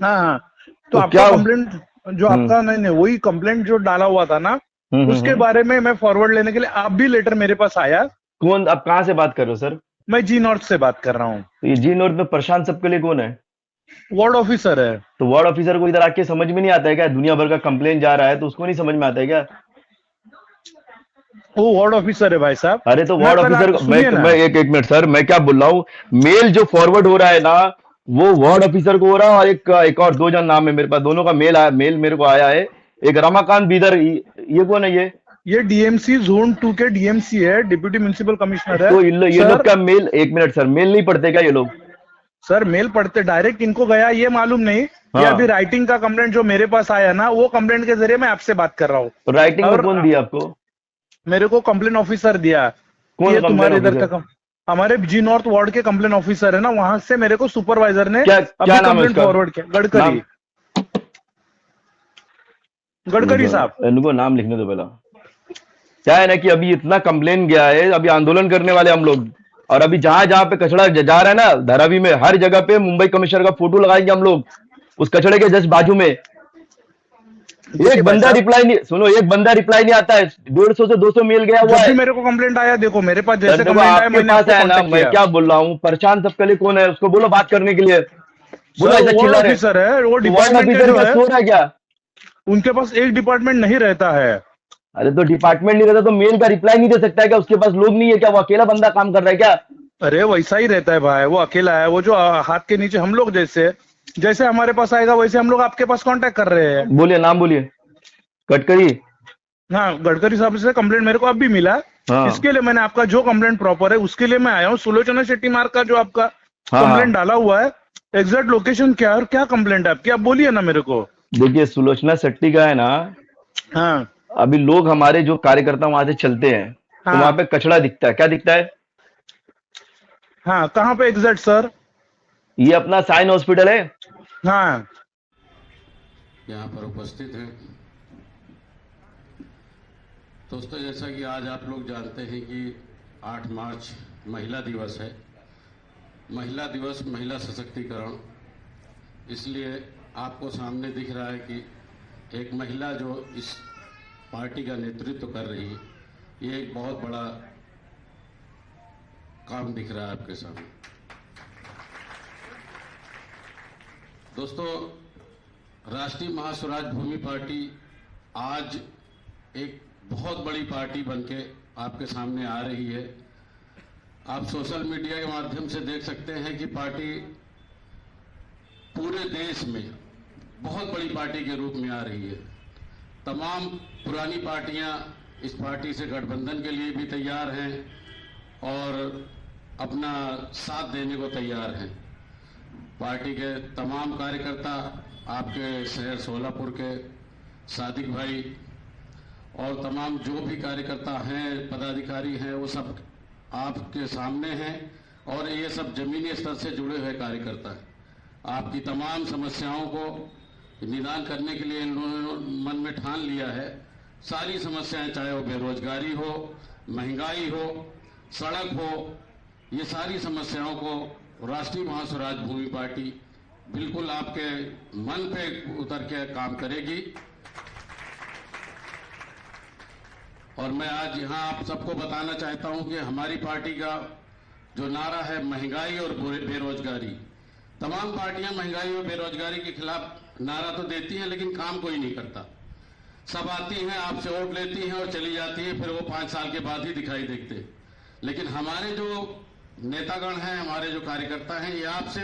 हाँ हाँ, तो तो आपका क्या? कंप्लेंट जो आपका नहीं नहीं वही कंप्लेंट जो डाला हुआ था ना, उसके हम्म। बारे में मैं फॉरवर्ड लेने के लिए आप भी लेटर मेरे पास आया। कौन? आप कहाँ से बात कर रहे हो सर? मैं जी नॉर्थ से बात कर रहा हूँ। तो ये जी नॉर्थ में प्रशांत सबके लिए कौन है? वार्ड ऑफिसर है। तो वार्ड ऑफिसर को इधर आके समझ में नहीं आता है क्या? दुनिया भर का कंप्लेन जा रहा है तो उसको नहीं समझ में आता है क्या? वो वार्ड ऑफिसर है भाई साहब। अरे तो मैं वार्ड कल ऑफिसर मैं सुनिए ना। मैं एक एक मिनट सर, मैं क्या बोल रहा हूँ। मेल जो फॉरवर्ड हो रहा है ना, वो वार्ड ऑफिसर को हो रहा है, और एक और दो जन नाम है मेरे पास, दोनों का मेल मेरे को आया है। एक रमाकांत बीदर, ये कौन है ये? ये डीएमसी जोन 2 के डीएमसी है, डिप्यूटी म्युनिसिपल कमिश्नर है। तो ये लोग सर का मेल, एक मिनट सर, मेल नहीं पढ़ते क्या ये लोग? सर मेल पढ़ते डायरेक्ट इनको गया ये मालूम नहीं। ये अभी हाँ। राइटिंग का कंप्लेंट जो मेरे पास आया ना, वो कंप्लेंट के जरिए मैं आपसे बात कर रहा हूँ। तो राइटिंग में और कौन दिया आपको? मेरे को कंप्लेंट ऑफिसर दिया कि कौन ये कंप्लेन तुम्हारे इधर ऑफिसर? का हमारे जी नॉर्थ वार्ड के कंप्लेंट ऑफिसर है ना, वहां से मेरे को सुपरवाइजर ने क्या अभी क्या नाम है कंप्लेंट उसका? फॉरवर्ड किया। नाम? गडकरी। गडकरी रुको, साहब। इनको नाम लिखने दो पहला। क्या है ना कि अभी इतना कंप्लेन गया है, अभी आंदोलन करने वाले हम लोग। और अभी जहां जहां पे कचरा जा रहा है ना धारावी में, हर जगह पे मुंबई कमिश्नर का फोटो लगाएंगे हम लोग, उस कचड़े के जस्ट बाजू में। देखिए एक भाई बंदा साहब, रिप्लाई नहीं, सुनो, एक बंदा रिप्लाई नहीं आता है। 150 से 200 मेल गया हुआ जब है। भी मेरे को कंप्लेंट आया, देखो मेरे पास सर जैसे देखो, कंप्लेंट आया आपके मैंने पास आपको है ना, कांटेक्ट मैं किया। क्या बोल रहा हूँ, परेशान सबके लिए कौन है उसको बोलो बात करने के लिए। बोलो, सर ऐसा वार्ड चिल्ला रहे। ऑफिसर है, वो तो वार्ड डिपार्टमेंट के ऑफिसर जो क्या है, सो रहा है क्या? उनके पास एक डिपार्टमेंट नहीं रहता है। अरे तो डिपार्टमेंट नहीं रहता तो मेल का रिप्लाई नहीं दे सकता है क्या? उसके पास लोग नहीं है क्या? वो अकेला बंदा काम कर रहा है क्या? अरे वैसा ही रहता है भाई, वो अकेला है। वो जो हाथ के नीचे हम लोग जैसे जैसे हमारे पास आएगा वैसे हम लोग आपके पास कांटेक्ट कर रहे हैं। बोलिए, नाम बोलिए। गडकरी? हाँ, गडकरी साहब से कंप्लेंट मेरे को अब भी मिला। हाँ इसके लिए मैंने आपका जो कंप्लेंट प्रॉपर है उसके लिए मैं आया हूँ। सुलोचना शेट्टी मार्ग का जो आपका हाँ कंप्लेंट हाँ। डाला हुआ है, एग्जैक्ट लोकेशन क्या है और क्या कंप्लेंट है आपकी, आप बोलिए ना मेरे को। देखिए, सुलोचना शेट्टी का है ना, हाँ अभी लोग हमारे जो कार्यकर्ता वहां से चलते हैं, तो वहां हाँ पे कचड़ा दिखता है। क्या दिखता है? हाँ, कहाँ पे एग्जैक्ट सर? ये अपना साइन हॉस्पिटल है। हाँ यहाँ पर उपस्थित हैं। दोस्तों, जैसा कि आज आप लोग जानते हैं कि 8 मार्च महिला दिवस है। महिला दिवस, महिला सशक्तिकरण, इसलिए आपको सामने दिख रहा है कि एक महिला जो इस पार्टी का नेतृत्व कर रही है, ये एक बहुत बड़ा काम दिख रहा है आपके सामने। दोस्तों, राष्ट्रीय महास्वराज भूमि पार्टी आज एक बहुत बड़ी पार्टी बनके आपके सामने आ रही है। आप सोशल मीडिया के माध्यम से देख सकते हैं कि पार्टी पूरे देश में बहुत बड़ी पार्टी के रूप में आ रही है। तमाम पुरानी पार्टियां इस पार्टी से गठबंधन के लिए भी तैयार हैं और अपना साथ देने को तैयार हैं। पार्टी के तमाम कार्यकर्ता, आपके शहर सोलापुर के सादिक भाई और तमाम जो भी कार्यकर्ता हैं, पदाधिकारी हैं, वो सब आपके सामने हैं और ये सब जमीनी स्तर से जुड़े हुए कार्यकर्ता हैं। आपकी तमाम समस्याओं को निदान करने के लिए इन्होंने मन में ठान लिया है। सारी समस्याएं, चाहे वो बेरोजगारी हो, महंगाई हो, सड़क हो, ये सारी समस्याओं को राष्ट्रीय महास्वराज भूमि पार्टी बिल्कुल आपके मन पे उतर के काम करेगी। और मैं आज यहाँ आप सबको बताना चाहता हूँ कि हमारी पार्टी का जो नारा है, महंगाई और बेरोजगारी। तमाम पार्टियां महंगाई और बेरोजगारी के खिलाफ नारा तो देती हैं, लेकिन काम कोई नहीं करता। सब आती हैं, आपसे वोट लेती हैं और चली जाती हैं, फिर वो 5 साल के बाद ही दिखाई देते। लेकिन हमारे जो नेतागण हैं, हमारे जो कार्यकर्ता हैं, ये आपसे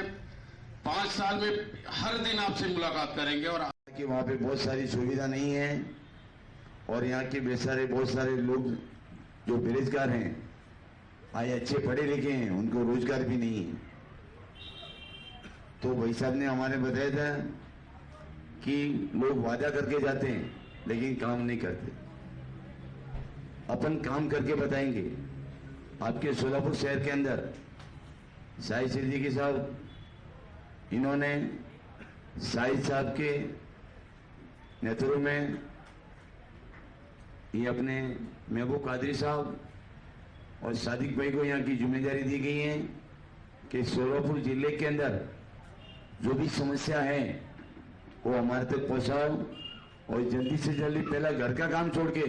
5 साल में हर दिन आपसे मुलाकात करेंगे। और कि वहाँ पे बहुत सारी सुविधा नहीं है और यहाँ के बेचारे बहुत सारे लोग जो बेरोजगार हैं, आज अच्छे पढ़े लिखे हैं, उनको रोजगार भी नहीं है। तो भाई साहब ने हमारे बताया था कि लोग वादा करके जाते हैं लेकिन काम नहीं करते। अपन काम करके बताएंगे। आपके सोलापुर शहर के अंदर शाहिद सिद्दीकी साहब, इन्होंने शाहिद साहब के नेतृत्व में ये अपने महबूब कादरी साहब और सादिक भाई को यहाँ की जिम्मेदारी दी गई है कि सोलापुर जिले के अंदर जो भी समस्या है वो हमारे तक पहुंचाओ और जल्दी से जल्दी पहला घर का काम छोड़ के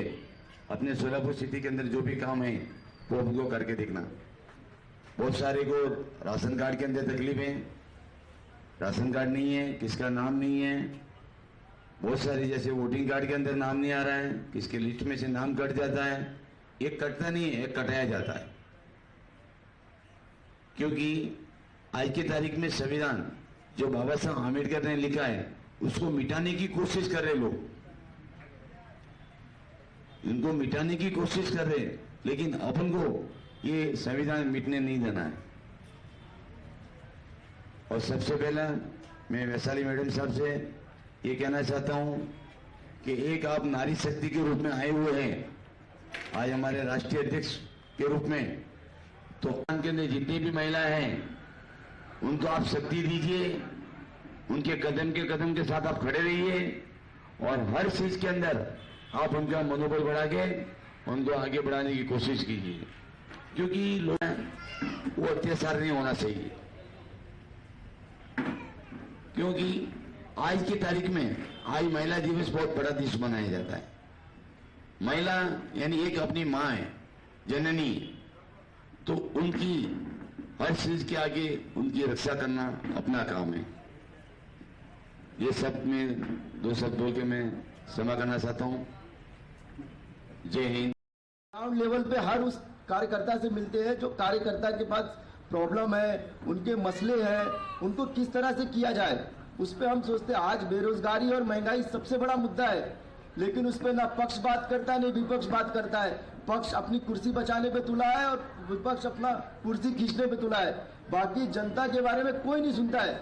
अपने सोलापुर सिटी के अंदर जो भी काम है वो हमको करके देखना। बहुत सारे को राशन कार्ड के अंदर तकलीफ है, राशन कार्ड नहीं है, किसका नाम नहीं है, बहुत सारी जैसे वोटिंग कार्ड के अंदर नाम नहीं आ रहा है, किसके लिस्ट में से नाम कट जाता है, एक कटता नहीं है, एक कटाया जाता है। क्योंकि आज की तारीख में संविधान जो बाबा साहब आम्बेडकर ने लिखा है उसको मिटाने की कोशिश कर रहे लोग, इनको मिटाने की कोशिश कर रहे, लेकिन अपन को ये संविधान मिटने नहीं देना है। और सबसे पहला मैं वैशाली मैडम साहब से ये कहना चाहता हूं कि एक आप नारी शक्ति के रूप में आए हुए हैं आज हमारे राष्ट्रीय अध्यक्ष के रूप में, तो के अंदर जितनी भी महिलाएं हैं उनको आप शक्ति दीजिए, उनके कदम के साथ आप खड़े रहिए और हर चीज के अंदर आप उनका मनोबल बढ़ा के उनको आगे बढ़ाने की कोशिश कीजिए, क्योंकि लोग वो अत्याचार नहीं होना चाहिए। क्योंकि आज की तारीख में आज महिला दिवस बहुत बड़ा दिवस मनाया जाता है। महिला यानी एक अपनी माँ है, जननी, तो उनकी हर चीज के आगे उनकी रक्षा करना अपना काम है। ये सब में दो शब्द बोल के मैं क्षमा करना चाहता हूं। जय हिंद। ग्राउंड लेवल पे हर उस कार्यकर्ता से मिलते हैं जो कार्यकर्ता के पास प्रॉब्लम है, उनके मसले हैं, उनको किस तरह से किया जाए उस पर हम सोचते हैं। आज बेरोजगारी और महंगाई सबसे बड़ा मुद्दा है, लेकिन उस पर ना पक्ष बात करता है, ना विपक्ष बात करता है। पक्ष अपनी कुर्सी बचाने पे तुला है और विपक्ष अपना कुर्सी खींचने पे तुला है। बाकी जनता के बारे में कोई नहीं सुनता है।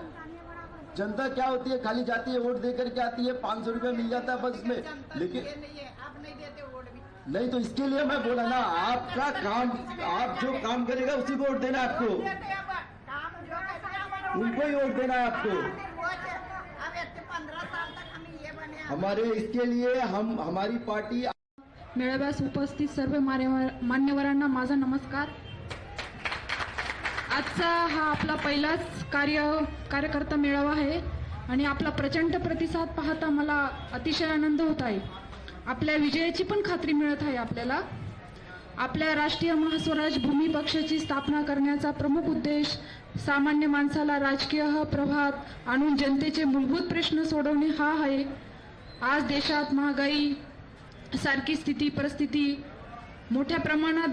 जनता क्या होती है, खाली जाती है, वोट देकर के आती है, 500 रुपया मिल जाता है बस उसमें। लेकिन नहीं, तो इसके लिए मैं बोला ना, आपका काम, आप जो काम करेगा उसी को वोट देना है आपको, उनको ही वोट देना है आपको। हमारे इसके लिए हमारी पार्टी। मेळाव्यास उपस्थित सर्व मान्यवरांना माझा नमस्कार। आजचा हा आपला पहिलाच कार्यकर्ता मेळावा आहे आणि आपला प्रचंड प्रतिसाद पाहता मला अतिशय आनंद होत आहे। आपल्या विजयाची पण खात्री मिळत आहे आपल्याला। आपल्या राष्ट्रीय महास्वराज भूमी पक्षाची स्थापना करण्याचा प्रमुख उद्देश सामान्य माणसाला राजकीय प्रभावात आणून जनतेचे मूलभूत प्रश्न सोडवणे हा आहे। आज देशात महागाई सारखी परिस्थिती, मोठ्या प्रमाणात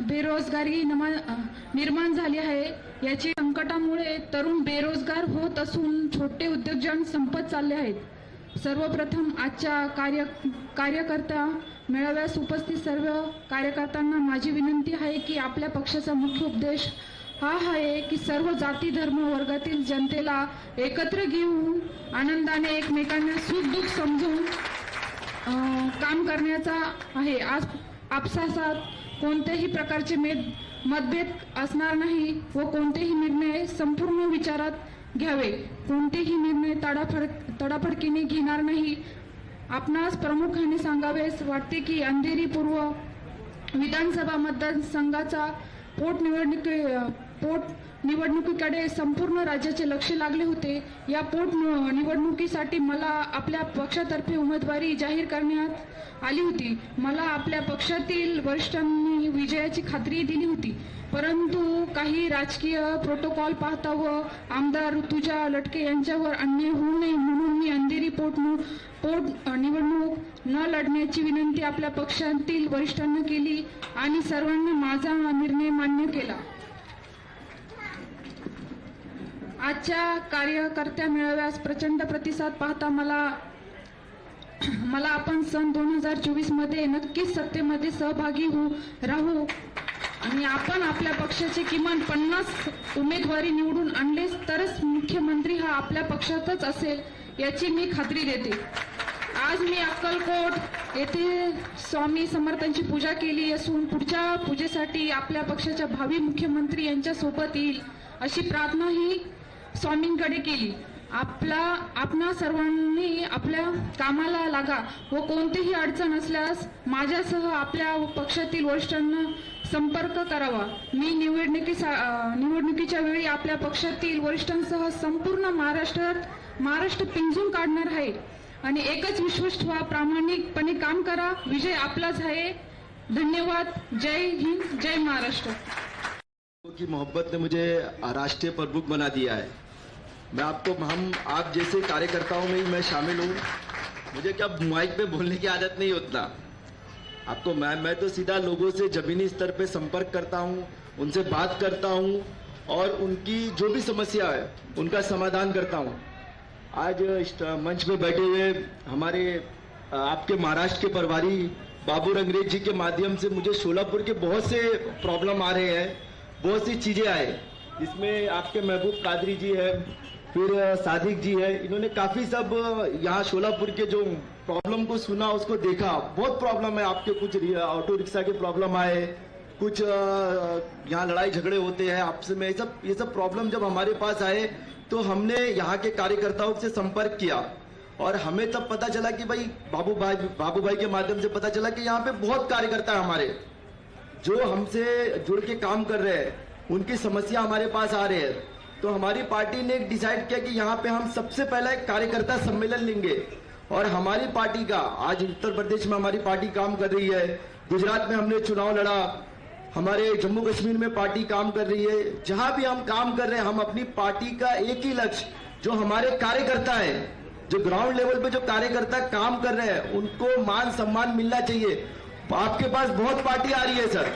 बेरोजगारी निर्माण झाली आहे। याची संकटामुळे तरुण बेरोजगार होत असून छोटे उद्योजक संपत चालले आहेत। सर्वप्रथम आजच्या कार्यकर्ता मेळाव्यास उपस्थित सर्व कार्यकर्त्यांना माझी विनंती आहे की आपल्या पक्षाचा मुख्य उद्देश हा आहे की सर्व जाती धर्म वर्गातील जनतेला एकत्र घेऊन आनंदाने एकमेकांना सुख दुःख समजून काम करण्याचा आहे। आज आपसात कोणत्याही प्रकारचे मतभेद असणार नाही व कोणतेही निर्णय संपूर्ण विचारात घ्यावे, कोणतेही निर्णय तडाफडकीने घेणार नाही। आपणास प्रमुखाने सांगावेस वाटते की अंधेरी पूर्व विधानसभा मतदारसंघाचा पोटनिवडणुकीकडे संपूर्ण राज्याचे लक्ष लागले होते। या पोटनिवडणुकीसाठी मला आपल्या पक्षातर्फे उमेदवारी जाहीर करण्यात आली होती। मला आपल्या पक्षातील वरिष्ठांनी विजयाची खात्री दिली होती, परंतु काही राजकीय प्रोटोकॉल पाहता व आमदार ऋतुजा लटके यांच्यावर अन्याय होऊ नये म्हणून मी अंधेरी निवडणूक न लढण्याची विनंती आपल्या पक्षातील वरिष्ठांना केली आणि सर्वांनी माझा निर्णय मान्य केला। आजच्या कार्यकर्त्या मेळाव्यास प्रचंड प्रतिसाद पाहता मला आपण सन 2024 मध्ये नक्कीच सत्तेमध्ये सहभागी राहू आणि आपण आपल्या पक्षाचे किमान 50 उमेदवारी निवडून आणले तरच मुख्यमंत्री हा आपल्या पक्षातच असेल याची मी खात्री देते। आज मी अक्कलकोट येथे स्वामी समर्थांची पूजा केली असून पुढच्या पूजेसाठी आपल्या पक्षाच्या भावी मुख्यमंत्री यांच्या सोबत येईल अशी प्रार्थना ही स्वामींकडे केली। आपणा सर्वांनी आपल्या कामाला लागा व कोणतीही अडचण असल्यास माझ्यासह आपल्या पक्षातील वरिष्ठांना संपर्क करावा. मी निवडणुकीच्या वेळी आपल्या पक्षातील वरिष्ठांसह संपूर्ण महाराष्ट्र पिंजून काढणार आहे आणि एकच विश्वास ठेवा, प्रामाणिकपणे काम करा, विजय आपलाच आहे. धन्यवाद. जय हिंद, जय महाराष्ट्र. की मोहब्बत ने मुझे राष्ट्रीय प्रमुख बना दिया है. मैं आप जैसे कार्यकर्ताओं में ही मैं शामिल हूँ. मुझे क्या माइक पे बोलने की आदत नहीं उतना. आपको मैं तो सीधा लोगों से जमीनी स्तर पे संपर्क करता हूँ, उनसे बात करता हूँ और उनकी जो भी समस्या है उनका समाधान करता हूँ. आज मंच पे बैठे हुए हमारे आपके महाराष्ट्र के प्रभारी बाबू रंगरेज जी के माध्यम से मुझे शोलापुर के बहुत से प्रॉब्लम आ रहे हैं, बहुत सी चीजें आए. इसमें आपके महबूब कादरी जी है, फिर सादिक जी है. इन्होंने काफी सब यहाँ शोलापुर के जो प्रॉब्लम को सुना, उसको देखा. बहुत प्रॉब्लम है आपके, कुछ ऑटो रिक्शा के प्रॉब्लम आए, कुछ यहाँ लड़ाई झगड़े होते हैं आपसे में. ये सब प्रॉब्लम जब हमारे पास आए तो हमने यहाँ के कार्यकर्ताओं से संपर्क किया और हमें तब पता चला कि भाई बाबू भाई के माध्यम से पता चला कि यहाँ पे बहुत कार्यकर्ता है हमारे जो हमसे जुड़ के काम कर रहे हैं, उनकी समस्या हमारे पास आ रहे हैं. तो हमारी पार्टी ने डिसाइड किया कि यहाँ पे हम सबसे पहला एक कार्यकर्ता सम्मेलन लेंगे और हमारी पार्टी का, आज उत्तर प्रदेश में हमारी पार्टी काम कर रही है, गुजरात में हमने चुनाव लड़ा, हमारे जम्मू कश्मीर में पार्टी काम कर रही है. जहां भी हम काम कर रहे हैं, हम अपनी पार्टी का एक ही लक्ष्य, जो हमारे कार्यकर्ता है, जो ग्राउंड लेवल पे जो कार्यकर्ता काम कर रहे हैं, उनको मान सम्मान मिलना चाहिए. आपके पास बहुत पार्टी आ रही है सर,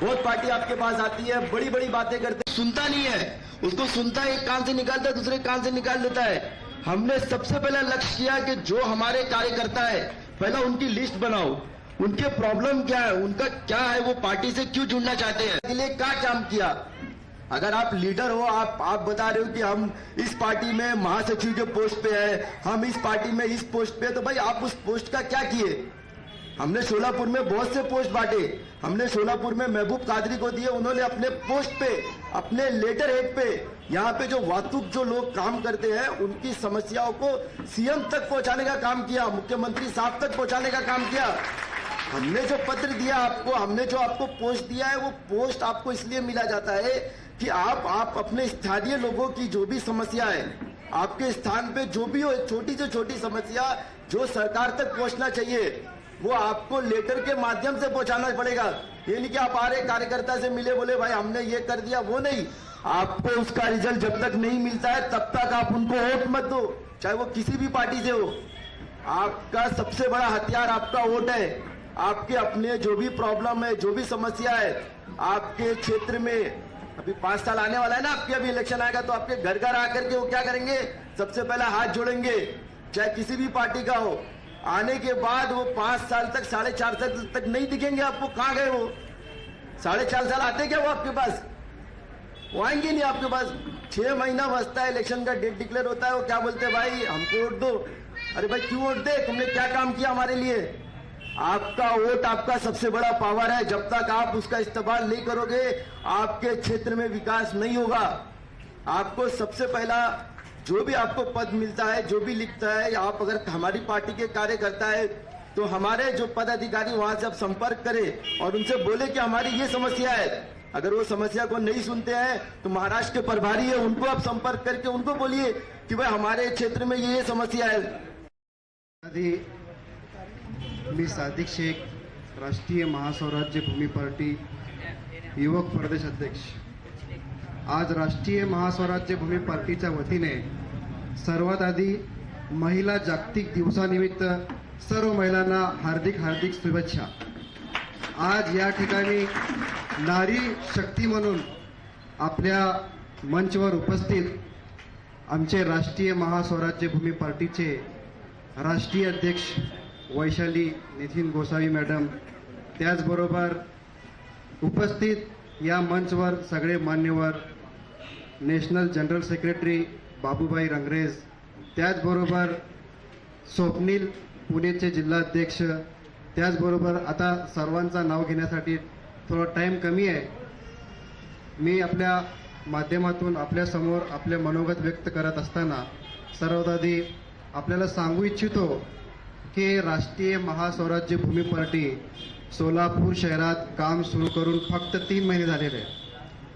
बहुत पार्टी आपके पास आती है, बड़ी बड़ी बातें करते, सुनता नहीं है. उसको सुनता है, एक कान से निकालता है, दूसरे कान से निकाल देता है. हमने सबसे पहला लक्ष्य किया कि जो हमारे कार्यकर्ता है, पहला उनकी लिस्ट बनाओ, उनके प्रॉब्लम क्या है, उनका क्या है, वो पार्टी से क्यों जुड़ना चाहते हैं, इसके लिए क्या काम किया. अगर आप लीडर हो, आप बता रहे हो कि हम इस पार्टी में महासचिव के पोस्ट पे है, हम इस पार्टी में इस पोस्ट पे है, तो भाई आप उस पोस्ट का क्या किए. हमने शोलापुर में बहुत से पोस्ट बांटे. हमने शोलापुर में महबूब कादरी को दिए, उन्होंने अपने पोस्ट पे, अपने लेटर हेड पे, यहाँ पे जो वास्तुक जो लोग काम करते हैं, उनकी समस्याओं को सीएम तक पहुंचाने का काम किया, मुख्यमंत्री साहब तक पहुंचाने का काम किया. हमने जो पत्र दिया आपको, हमने जो आपको पोस्ट दिया है, वो पोस्ट आपको इसलिए मिला जाता है कि आप अपने स्थानीय लोगों की जो भी समस्या है, आपके स्थान पे जो भी हो, छोटी से छोटी समस्या जो सरकार तक पहुंचना चाहिए, वो आपको लेटर के माध्यम से पहुंचाना पड़ेगा. ये नहीं कि आप आ रहे कार्यकर्ता से मिले, बोले भाई हमने ये कर दिया, वो नहीं. आपको उसका रिजल्ट जब तक नहीं मिलता है, तब तक आप उनको वोट मत दो, चाहे वो किसी भी पार्टी से हो. आपका सबसे बड़ा हथियार आपका वोट है. आपके अपने जो भी प्रॉब्लम है, जो भी समस्या है आपके क्षेत्र में, अभी 5 साल आने वाला है ना, आपके अभी इलेक्शन आएगा, तो आपके घर घर आकर के वो क्या करेंगे, सबसे पहले हाथ जोड़ेंगे, चाहे किसी भी पार्टी का हो. आने के बाद वो 5 साल तक, 4.5 साल तक नहीं दिखेंगे आपको. कहाँ गए वो? 4.5 साल आते क्या वो आपके पास? वो आएंगे नहीं आपके पास. 6 महीना बचता है, इलेक्शन का डेट डिक्लेयर होता है, वो क्या बोलते हैं, भाई हमको वोट दो. अरे भाई क्यों वोट दे, तुमने क्या काम किया हमारे लिए. आपका वोट आपका सबसे बड़ा पावर है. जब तक आप उसका इस्तेमाल नहीं करोगे, आपके क्षेत्र में विकास नहीं होगा. आपको सबसे पहला जो भी आपको पद मिलता है, जो भी लिखता है, आप अगर हमारी पार्टी के कार्यकर्ता है, तो हमारे जो पदाधिकारी वहां से आप संपर्क करें और उनसे बोले कि हमारी ये समस्या है. अगर वो समस्या को नहीं सुनते हैं, तो महाराष्ट्र के प्रभारी है, उनको आप संपर्क करके उनको बोलिए कि भाई हमारे क्षेत्र में ये समस्या है. मी सादिक शेख, राष्ट्रीय महास्वराज्य भूमी पार्टी युवक प्रदेश अध्यक्ष. आज राष्ट्रीय महास्वराज्य भूमी पार्टीच्या वतीने सर्वात आधी महिला जागतिक दिवसानिमित्त सर्व महिलांना हार्दिक हार्दिक शुभेच्छा. आज या ठिकाणी नारी शक्ती म्हणून आपल्या मंचवर उपस्थित आमचे राष्ट्रीय महास्वराज्य भूमी पार्टीचे राष्ट्रीय अध्यक्ष वैशाली नितीन गोसावी मॅडम, त्याचबरोबर उपस्थित या मंचवर सगळे मान्यवर, national general secretary Babubhai Rangrez, त्याचबरोबर स्वप्नील पुणेचे जिल्हाध्यक्ष, त्याचबरोबर आता सर्वांचा नाव घेण्यासाठी थोडा टाइम कमी आहे. मी आपल्या माध्यमातून आपल्यासमोर आपले मनोगत व्यक्त करत असताना सर्वात आधी आपल्याला सांगू इच्छितो की राष्ट्रीय महास्वराज्य भूमी पार्टी सोलापूर शहरात काम सुरू करून फक्त 3 महिने झालेले आहे.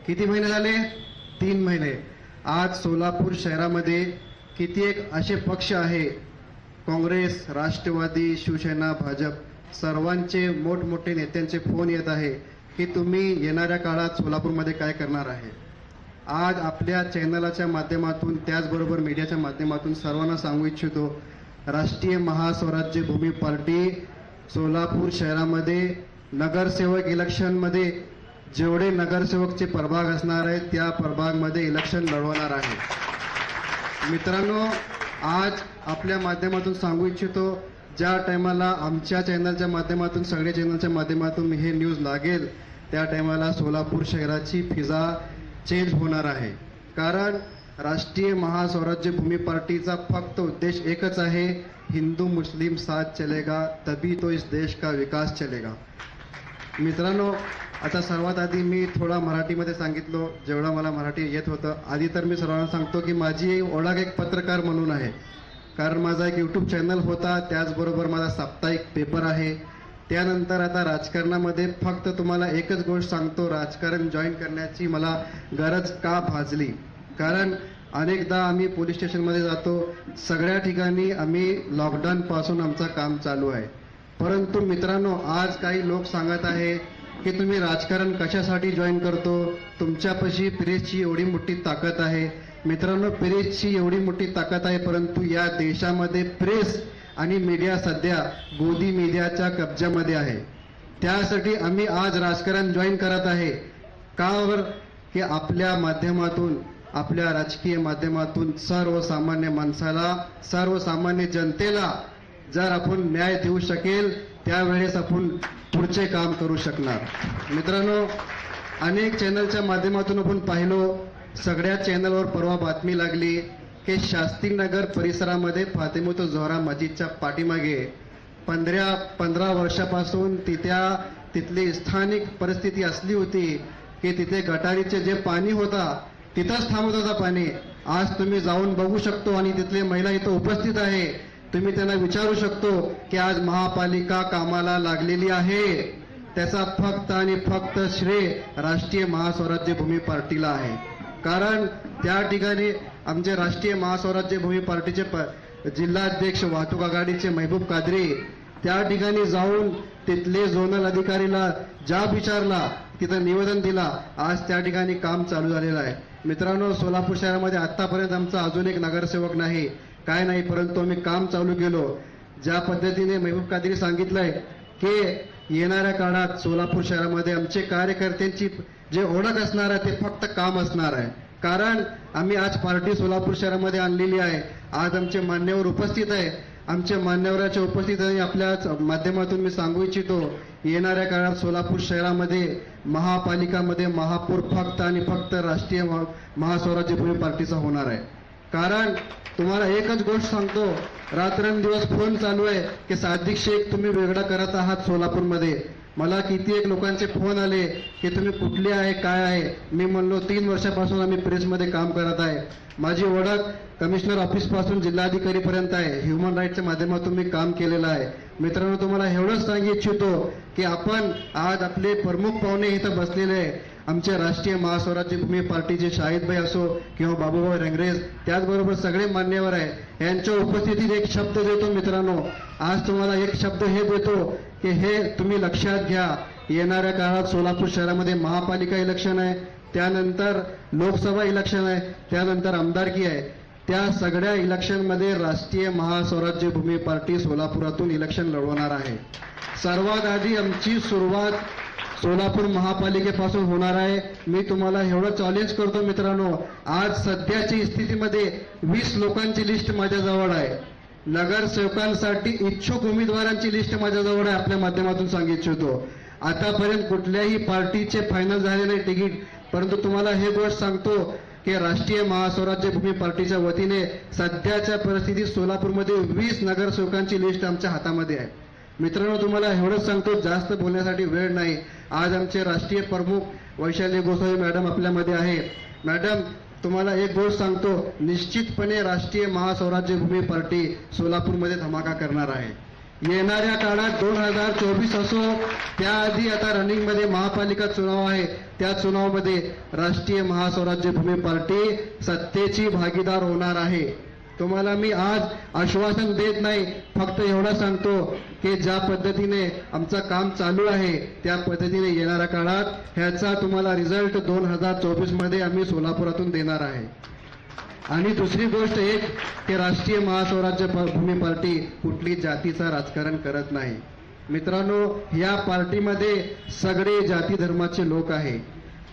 किती महिने झाले? 3 महिने. आज सोलापूर शहरामध्ये किती एक असे पक्ष आहे, काँग्रेस, राष्ट्रवादी, शिवसेना, भाजप सर्वांचे मोठमोठे नेत्यांचे फोन येत आहे की तुम्ही येणाऱ्या काळात सोलापूरमध्ये काय करणार आहे. आज आपल्या चॅनलाच्या माध्यमातून त्याचबरोबर मीडियाच्या माध्यमातून सर्वांना सांगू इच्छितो, राष्ट्रीय महास्वराज्य भूमी पार्टी सोलापूर शहरामध्ये नगरसेवक इलेक्शनमध्ये जेवढे नगरसेवकचे प्रभाग असणार आहेत त्या प्रभागमध्ये इलेक्शन लढवणार आहे. मित्रांनो, आज आपल्या माध्यमातून सांगू इच्छितो, ज्या टायमाला आमच्या चॅनलच्या माध्यमातून सगळ्या चॅनलच्या माध्यमातून हे न्यूज लागेल त्या टायमाला सोलापूर शहराची फिजा चेंज होणार आहे. कारण राष्ट्रीय महास्वराज्य भूमी पार्टीचा फक्त उद्देश एकच आहे, हिंदू मुस्लिम साथ चलेगा तभी तो इस देश का विकास चलेगा. मित्रांनो, आता सर्वात आधी मी थोडा मराठीमध्ये सांगितलो जेवढा मला मराठी येत होतं. आधी तर मी सर्वांना सांगतो की माझी ओळख एक पत्रकार म्हणून आहे, कारण माझा एक यूट्यूब चॅनल होता, त्याचबरोबर माझा साप्ताहिक पेपर आहे. त्यानंतर आता राजकारणामध्ये फक्त तुम्हाला एकच गोष्ट सांगतो, राजकारण जॉईन करण्याची मला गरज का भासली. कारण अनेकदा आम्ही पोलीस स्टेशनमध्ये जातो, सगळ्या ठिकाणी आम्ही लॉकडाऊनपासून आमचं काम चालू आहे. परंतु मित्रांनो, आज काही लोक सांगत आहे की तुम्ही राजकारण कशासाठी जॉईन करतो, तुमच्यापाशी प्रेसची एवढी मोठी ताकद आहे. मित्रांनो, प्रेसची एवढी मोठी ताकद आहे, परंतु या देशामध्ये प्रेस आणि मीडिया सध्या गोदी मीडियाच्या कब्जामध्ये आहे. त्यासाठी आम्ही आज राजकारण जॉईन करत आहे. का बरं? की आपल्या माध्यमातून, आपल्या राजकीय माध्यमातून सर्वसामान्य माणसाला, सर्वसामान्य जनतेला जर आपण न्याय देऊ शकेल त्यावेळेस आपण पुढचे काम करू शकणार. मित्रांनो, अनेक चॅनलच्या माध्यमातून आपण पाहिलो, सगळ्या चॅनलवर परवा बातमी लागली की शास्त्रीनगर परिसरामध्ये फातिमत झोहरा मस्जिदच्या पाठीमागे 15 वर्षापासून तिथली स्थानिक परिस्थिती असली होती की तिथे गटारीचे जे पाणी होता तिथंच थांबत होता पाणी. आज तुम्ही जाऊन बघू शकतो आणि तिथले महिला इथं उपस्थित आहे. तुम्ही त्यांना विचारू शकतो की आज महापालिका कामाला लागलेली आहे. त्याचा फक्त आणि फक्त श्रेय राष्ट्रीय महास्वराज्य भूमी पार्टीला आहे. कारण त्या ठिकाणी आमचे राष्ट्रीय महास्वराज्य भूमी पार्टीचे जिल्हाध्यक्ष वाहतूक आघाडीचे महबूब कादरी त्या ठिकाणी जाऊन तिथले झोनल अधिकारीला जाब विचारला, तिथं निवेदन दिला. आज त्या ठिकाणी काम चालू झालेलं आहे. मित्रांनो, सोलापूर शहरामध्ये आतापर्यंत आमचा अजून एक नगरसेवक नाही, काय नाही, परंतु आम्ही काम चालू केलो. ज्या पद्धतीने महबूब कादरी सांगितलंय की येणाऱ्या काळात सोलापूर शहरामध्ये आमचे कार्यकर्त्यांची जे ओळख असणार आहे ते फक्त काम असणार आहे. कारण आम्ही आज पार्टी सोलापूर शहरामध्ये आणलेली आहे. आज आमचे मान्यवर उपस्थित आहे. आमच्या मान्यवराच्या उपस्थितीने आपल्याच माध्यमातून मी सांगू इच्छितो, येणाऱ्या काळात सोलापूर शहरामध्ये महापालिकामध्ये महापौर फक्त आणि फक्त राष्ट्रीय महास्वराज्य भूमी पार्टीचा होणार आहे. कारण तुम्हाला एकच गोष्ट सांगतो, रात्रंदिवस फोन चालू आहे की सादिक शेख तुम्ही वेगळा करत आहात सोलापूरमध्ये. मला किती एक लोकांचे फोन आले की तुम्ही कुठले आहे, काय आहे. मी म्हणलो 3 वर्षापासून आम्ही प्रेसमध्ये काम करत आहे. माझी ओळख कमिशनर ऑफिसपासून जिल्हाधिकारीपर्यंत आहे. ह्युमन राईटच्या माध्यमातून मी काम केलेलं आहे. मित्रांनो, तुम्हाला एवढंच सांगू इच्छितो की आपण आज आपले प्रमुख पाहुणे इथं बसलेले आहे. आमचे राष्ट्रीय महास्वराज्य भूमी पार्टीचे शाहिदभाई असो किंवा बाबूभाई रंगरेज, त्याचबरोबर सगळे मान्यवर आहे. यांच्या उपस्थितीत एक शब्द देतो मित्रांनो, आज तुम्हाला एक शब्द हे देतो की हे तुम्ही लक्षात घ्या. येणाऱ्या काळात सोलापूर शहरामध्ये महापालिका इलेक्शन आहे, त्यानंतर लोकसभा इलेक्शन आहे, त्यानंतर आमदारकी आहे. त्या सगळ्या इलेक्शनमध्ये राष्ट्रीय महास्वराज्य भूमी पार्टी सोलापुरातून इलेक्शन लढवणार आहे. सर्वात आधी आमची सुरुवात सोलापूर महापालिकेपासून होणार आहे. मी तुम्हाला एवढं चॅलेंज करतो मित्रांनो, आज सध्याची स्थितीमध्ये 20 लोकांची लिस्ट माझ्याजवळ आहे. नगरसेवकांसाठी इच्छुक उमेदवारांची लिस्ट माझ्याजवळ आहे. आपल्या माध्यमातून सांगू इच्छितो, आतापर्यंत कुठल्याही पार्टीचे फायनल झाले नाही तिकीट, परंतु तुम्हाला हे गोष्ट सांगतो की राष्ट्रीय महास्वराज्य भूमी पार्टीच्या वतीने सध्याच्या परिस्थितीत सोलापूरमध्ये 20 नगरसेवकांची लिस्ट आमच्या हातामध्ये आहे. मित्रांनो, तुम्हाला एवढंच सांगतो, जास्त बोलण्यासाठी वेळ नाही. आज आमचे राष्ट्रीय प्रमुख वैशाली गोसावी मॅडम आपल्यामध्ये आहे. मॅडम, तुम्हाला एक गोष्ट सांगतो, निश्चितपणे राष्ट्रीय महास्वराज्य भूमी पार्टी सोलापूरमध्ये धमाका करणार आहे. येणाऱ्या काळात 2024 असो, त्याआधी आता रनिंगमध्ये महापालिका चुनाव आहे, त्या चुनावामध्ये राष्ट्रीय महास्वराज्य भूमी पार्टी सत्तेची भागीदार होणार आहे. तुम्हाला मी आज आश्वासन देत नाही, फक्त एवढं सांगतो की ज्या पद्धतीने आमचं काम चालू आहे त्या पद्धतीने येणाऱ्या काळात ह्याचा तुम्हाला रिझल्ट 2024 मध्ये आम्ही सोलापुरातून देणार आहे. आणि दुसरी गोष्ट एक की राष्ट्रीय महास्वराज्य भूमी पार्टी कुठली जातीचं राजकारण करत नाही. मित्रांनो, या पार्टीमध्ये सगळे जाती धर्माचे लोक आहे.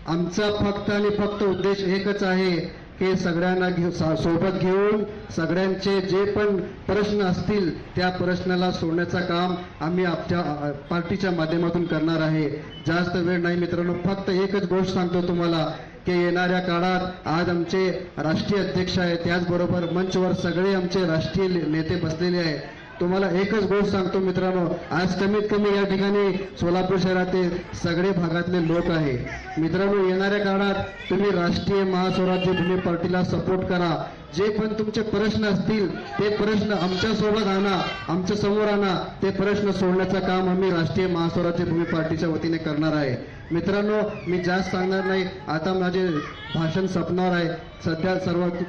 आमचा फक्त आणि फक्त उद्देश एकच आहे की सगळ्यांना सोबत घेऊन सगळ्यांचे जे पण प्रश्न असतील त्या प्रश्नाला सोडण्याचं काम आम्ही आपल्या पार्टीच्या माध्यमातून करणार आहे. जास्त वेळ नाही मित्रांनो, फक्त एकच गोष्ट सांगतो तुम्हाला की येणाऱ्या काळात आज आमचे राष्ट्रीय अध्यक्ष आहे, त्याचबरोबर मंचवर सगळे आमचे राष्ट्रीय नेते बसलेले आहे. तुम्हाला एकच गोष्ट सांगतो मित्रांनो, आज कमीत कमी या ठिकाणी सोलापूर शहरातील सगळे भागातले लोक आहे. मित्रांनो, येणाऱ्या काळात तुम्ही राष्ट्रीय महास्वराज्य भूमी पार्टीला सपोर्ट करा. जे पण तुमचे प्रश्न असतील ते प्रश्न आमच्यासोबत आणा, आमच्या समोर आणा. ते प्रश्न सोडण्याचं काम आम्ही राष्ट्रीय महास्वराज्य भूमी पार्टीच्या वतीने करणार आहे. मित्रांनो, मी जास्त सांगणार नाही, आता माझे भाषण संपणार आहे. सध्या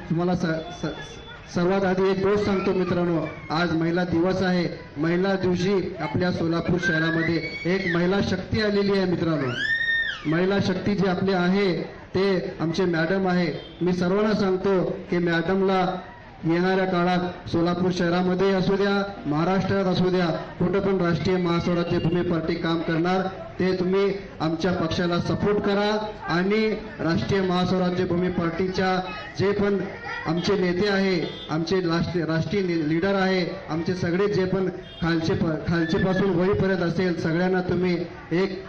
तुम्हाला सर्वात आधी एक गोष्ट सांगतो मित्रांनो, आज महिला दिवस आहे. महिला दिवशी आपल्या सोलापूर शहरामध्ये एक महिला शक्ती आलेली आहे. मित्रांनो, महिला शक्ती जी आपली आहे ते आमचे मॅडम आहे. मी सर्वांना सांगतो की मॅडमला येणाऱ्या काळात सोलापूर शहरामध्ये असू द्या, महाराष्ट्रात असू द्या, कुठं पण राष्ट्रीय महास्वराज्य भूमी पार्टी काम करणार. ते तुम्ही आमच्या पक्षाला सपोर्ट करा आणि राष्ट्रीय महास्वराज्य भूमी पार्टीच्या जे पण आमचे नेते आहे, आमचे राष्ट्रीय लीडर आहे, आमचे सगळे जे पण खालचे पासून वरीपर्यंत असेल, सगळ्यांना तुम्ही एक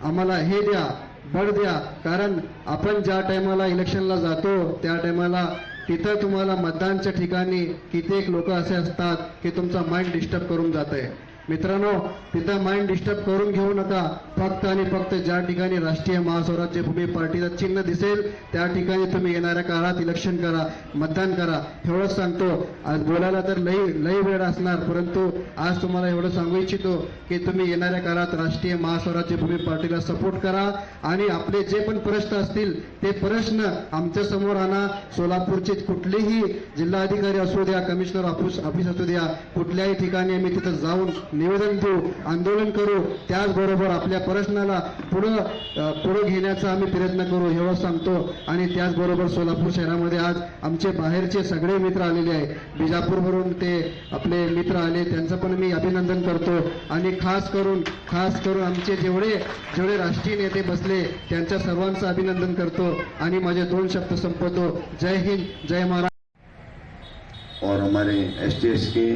आम्हाला हे द्या, बळ द्या. कारण आपण ज्या टायमाला इलेक्शनला जातो त्या टायमाला तिथं तुम्हाला मतदानच्या ठिकाणी कित्येक लोक असे असतात की तुमचा माइंड डिस्टर्ब करून जात आहे. मित्रांनो, तिथं माइंड डिस्टर्ब करून घेऊ नका. फक्त आणि फक्त ज्या ठिकाणी राष्ट्रीय महास्वराज्य भूमी पार्टीचं चिन्ह दिसेल त्या ठिकाणी तुम्ही येणाऱ्या काळात इलेक्शन करा, मतदान करा. एवढंच सांगतो. आज बोलायला तर लई वेळ असणार, परंतु आज तुम्हाला एवढं सांगू इच्छितो की तुम्ही येणाऱ्या काळात राष्ट्रीय महास्वराज्य भूमी पार्टीला सपोर्ट करा आणि आपले जे पण प्रश्न असतील ते प्रश्न आमच्या समोर आणा. सोलापूरचे कुठलेही जिल्हाधिकारी असू द्या, कमिशनर ऑफिस असू द्या, कुठल्याही ठिकाणी आम्ही तिथं जाऊन निवेदन देऊ, आंदोलन करू. त्याचबरोबर आपल्या प्रश्नाला पुढे घेण्याचा आम्ही प्रयत्न करू, एवढं सांगतो. आणि त्याचबरोबर सोलापूर शहरामध्ये आज आमचे बाहेरचे सगळे मित्र आलेले आहे. बिजापूरवरून ते आपले मित्र आले, त्यांचं पण मी अभिनंदन करतो. आणि खास करून आमचे जेवढे राष्ट्रीय नेते बसले त्यांच्या सर्वांचं अभिनंदन करतो आणि माझे 2 शब्द संपवतो. जय हिंद, जय महाराष्ट्र. और हमारे एसटीएस के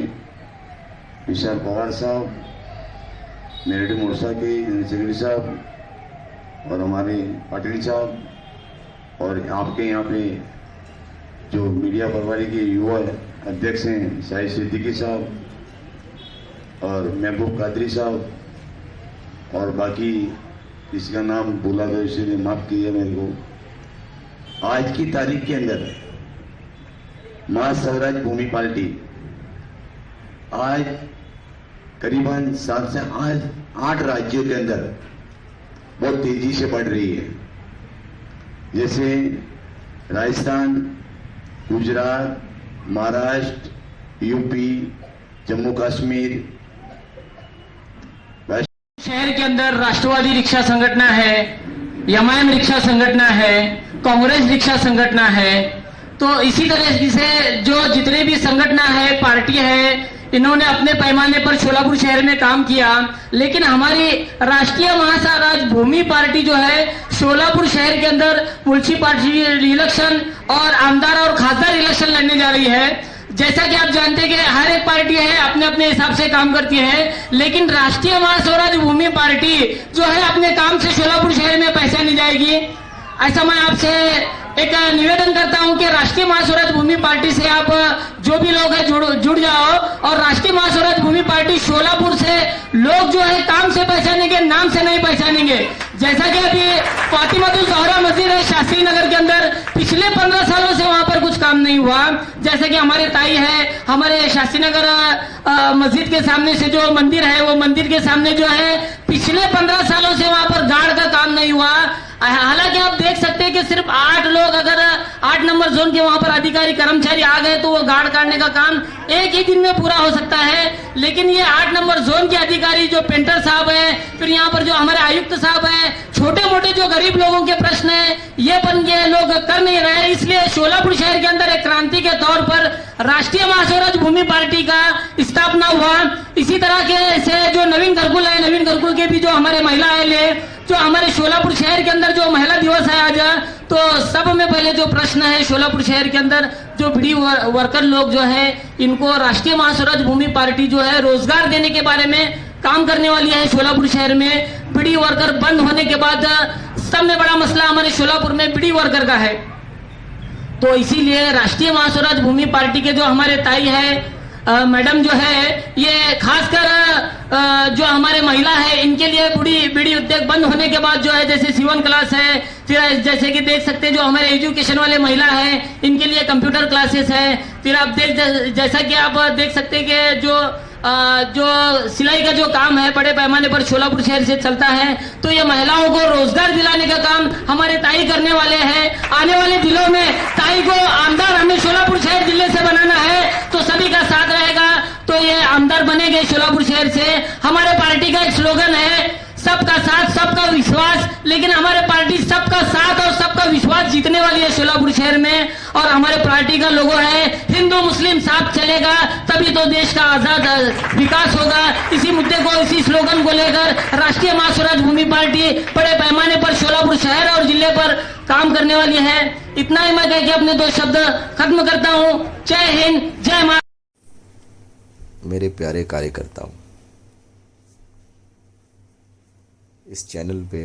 विशाल पवार साहब, मेरठ मोर्चा के जनरल सेक्रेटरी साहब और हमारे पाटिल साहब और आपके यहाँ पे जो मीडिया प्रभारी के युवा अध्यक्ष हैं शाहिद सिद्दीकी साहब और महबूब कादरी साहब और बाकी जिसका नाम भूला गया इसलिए माफ कीजिए मेरे को. आज की तारीख के अंदर महास्वराज भूमि पार्टी आज करीबन 7 से 8 राज्यों के अंदर बहुत तेजी से बढ़ रही है. जैसे राजस्थान, गुजरात, महाराष्ट्र, यूपी, जम्मू कश्मीर. शहर के अंदर राष्ट्रवादी रिक्शा संगठन है, एमआईएम रिक्शा संगठन है, कांग्रेस रिक्शा संगठन है. तो इसी तरह से जो जितने भी संगठन है, पार्टी है, इन्होंने अपने पैमाने पर सोलापुर शहर में काम किया. लेकिन हमारी राष्ट्रीय महास्वराज भूमि पार्टी जो है सोलापुर शहर के अंदर म्युनिसिपल इलेक्शन और आमदार और खासदार इलेक्शन लड़ने जा रही है. जैसा कि आप जानते हैं कि हर एक पार्टी है अपने अपने हिसाब से काम करती है, लेकिन राष्ट्रीय महास्वराज भूमि पार्टी जो है अपने काम से सोलापुर शहर में पहचानी जाएगी. ऐसा मैं आपसे एक निवेदन करता हूं कि राष्ट्रीय महास्वराज भूमि पार्टी से आप जो भी लोग हैं जुड़ जाओ. और राष्ट्रीय महास्वराज भूमि पार्टी सोलापुर से लोग जो है काम से पहचानेंगे, नाम से नहीं पहचानेंगे. जैसा कि अभी फातिमातुल ज़हरा मस्जिद है शास्त्री नगर के अंदर, पिछले 15 सालों से वहां पर कुछ काम नहीं हुआ। जैसे कि हमारे ताई है, हमारे शास्त्री नगर मस्जिद के सामने से जो मंदिर है, वो मंदिर के सामने जो है पिछले 15 सालों से वहां पर गार्ड का काम नहीं हुआ। हालांकि आप देख सकते हैं कि सिर्फ 8 लोग, अगर 8 नंबर जोन के वहां पर अधिकारी कर्मचारी आ गए तो वो गार्ड काटने का काम एक ही दिन में पूरा हो सकता है। लेकिन ये 8 नंबर जोन के अधिकारी जो पेंटर साहब है, फिर यहाँ पर जो हमारे आयुक्त साहब है, छोटे मोटे जो गरीब लोगों के प्रश्न है ये लोग कर नहीं रहे। इसलिए शोलापुर शहर के अंदर एक क्रांति के तौर पर राष्ट्रीय महास्वराज भूमि पार्टी का स्थापना हुआ। इसी तरह के से जो नवीन घरकुल है, नवीन घरकुल के भी जो हमारे महिला है, जो हमारे शोलापुर शहर के अंदर जो महिला दिवस है आज, तो सब में पहले जो प्रश्न है शोलापुर शहर के अंदर जो बीड़ी वर्कर लोग जो है, इनको राष्ट्रीय महास्वराज भूमि पार्टी जो है रोजगार देने के बारे में काम करने वाली है। शोलापुर शहर में बीड़ी वर्कर बंद होने के बाद सब में बड़ा मसला हमारे शोलापुर में बीड़ी वर्कर का है। तो इसीलिए राष्ट्रीय महास्वराज भूमि पार्टी के जो हमारे ताई है मैडम जो है, ये खासकर जो हमारे महिला है इनके लिए बीड़ी उद्योग बंद होने के बाद जो है, जैसे सीवन क्लास है, फिर जैसे कि देख सकते हैं जो हमारे एजुकेशन वाले महिला है इनके लिए कंप्यूटर क्लासेस है। फिर आप जैसा कि आप देख सकते हैं कि जो सिलाई का जो काम है बड़े पैमाने पर शोलापुर शहर से चलता है, तो ये महिलाओं को रोजगार दिलाने का काम हमारे ताई करने वाले हैं। आने वाले दिनों में ताई को आमदार हमें शोलापुर शहर जिले से बनाना है, तो सभी का साथ रहेगा तो ये आमदार बनेंगे शोलापुर शहर से। हमारे पार्टी का एक स्लोगन है सबका साथ सबका विश्वास, लेकिन हमारे पार्टी सबका साथ और सबका विश्वास जीतने वाली है शोलापुर शहर में। और हमारे पार्टी का लोगो है हिंदू मुस्लिम साथ चलेगा तभी तो देश का आजाद विकास होगा। इसी मुद्दे को, इसी स्लोगन को लेकर राष्ट्रीय महास्वराज भूमि पार्टी बड़े पैमाने पर शोलापुर शहर और जिले पर काम करने वाली है। इतना ही मैं कह के अपने 2 शब्द खत्म करता हूँ। जय हिंद, जय मां। मेरे प्यारे कार्यकर्ताओं, इस चैनल पे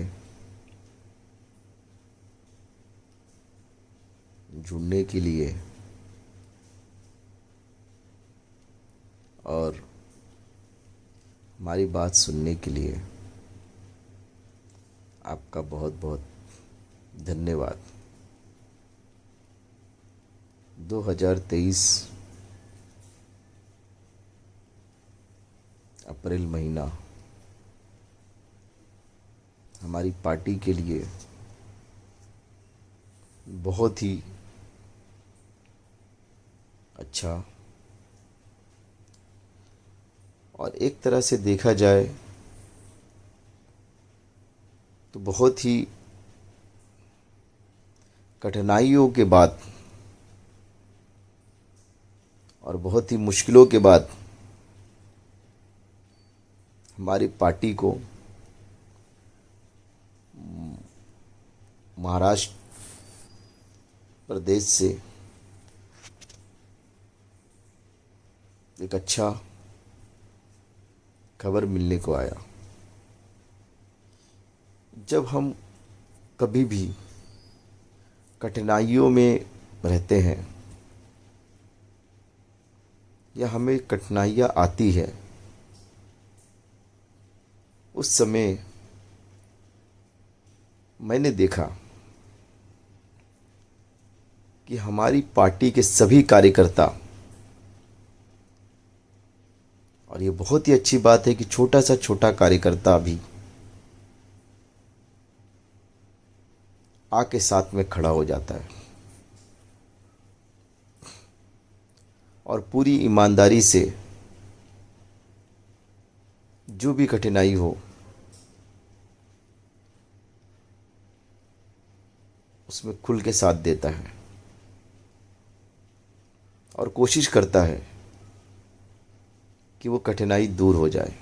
जुड़ने के लिए और हमारी बात सुनने के लिए आपका बहुत बहुत धन्यवाद। 2023 अप्रैल महीना हमारी पार्टी के लिए बहुत ही अच्छा और एक तरह से देखा जाए तो बहुत ही कठिनाइयों के बाद और बहुत ही मुश्किलों के बाद हमारी पार्टी को महाराष्ट्र प्रदेश से एक अच्छा खबर मिलने को आया। जब हम कभी भी कठिनाइयों में रहते हैं या हमें कठिनाइयाँ आती है, उस समय मैंने देखा कि हमारी पार्टी के सभी कार्यकर्ता, और ये बहुत ही अच्छी बात है कि छोटा सा छोटा कार्यकर्ता भी आके साथ में खड़ा हो जाता है और पूरी ईमानदारी से जो भी कठिनाई हो उसमें खुल के साथ देता है और कोशिश करता है कि वो कठिनाई दूर हो जाए।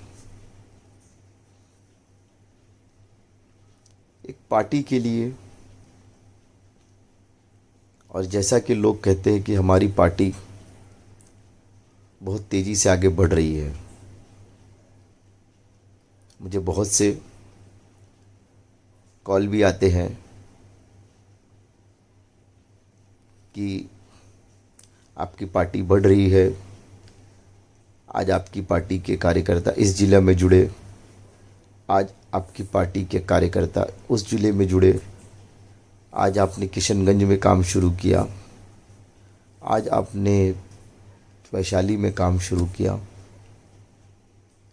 एक पार्टी के लिए, और जैसा कि लोग कहते हैं कि हमारी पार्टी बहुत तेज़ी से आगे बढ़ रही है, मुझे बहुत से कॉल भी आते हैं कि आपकी पार्टी बढ़ रही है, आज आपकी पार्टी के कार्यकर्ता इस जिले में जुड़े, आज आपकी पार्टी के कार्यकर्ता उस जिले में जुड़े। आज आपने किशनगंज में काम शुरू किया, आज आपने वैशाली में काम शुरू किया,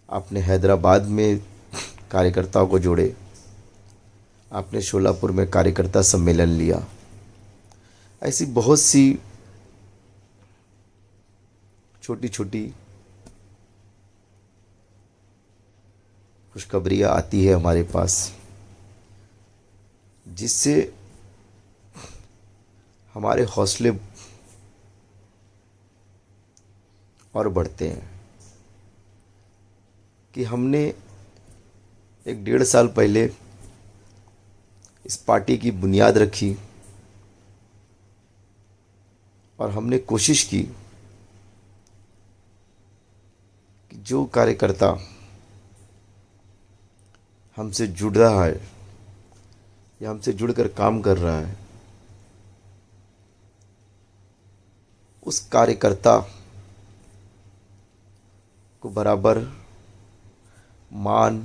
आपने हैदराबाद में कार्यकर्ताओं को जोड़े, आपने शोलापुर में कार्यकर्ता सम्मेलन लिया। ऐसी बहुत सी छोटी छोटी खुशखबरियाँ आती है हमारे पास, जिससे हमारे हौसले और बढ़ते हैं कि हमने 1-1.5 साल पहले इस पार्टी की बुनियाद रखी और हमने कोशिश की कि जो कार्यकर्ता हमसे जुड़ रहा है या हमसे जुड़कर काम कर रहा है, उस कार्यकर्ता को बराबर मान,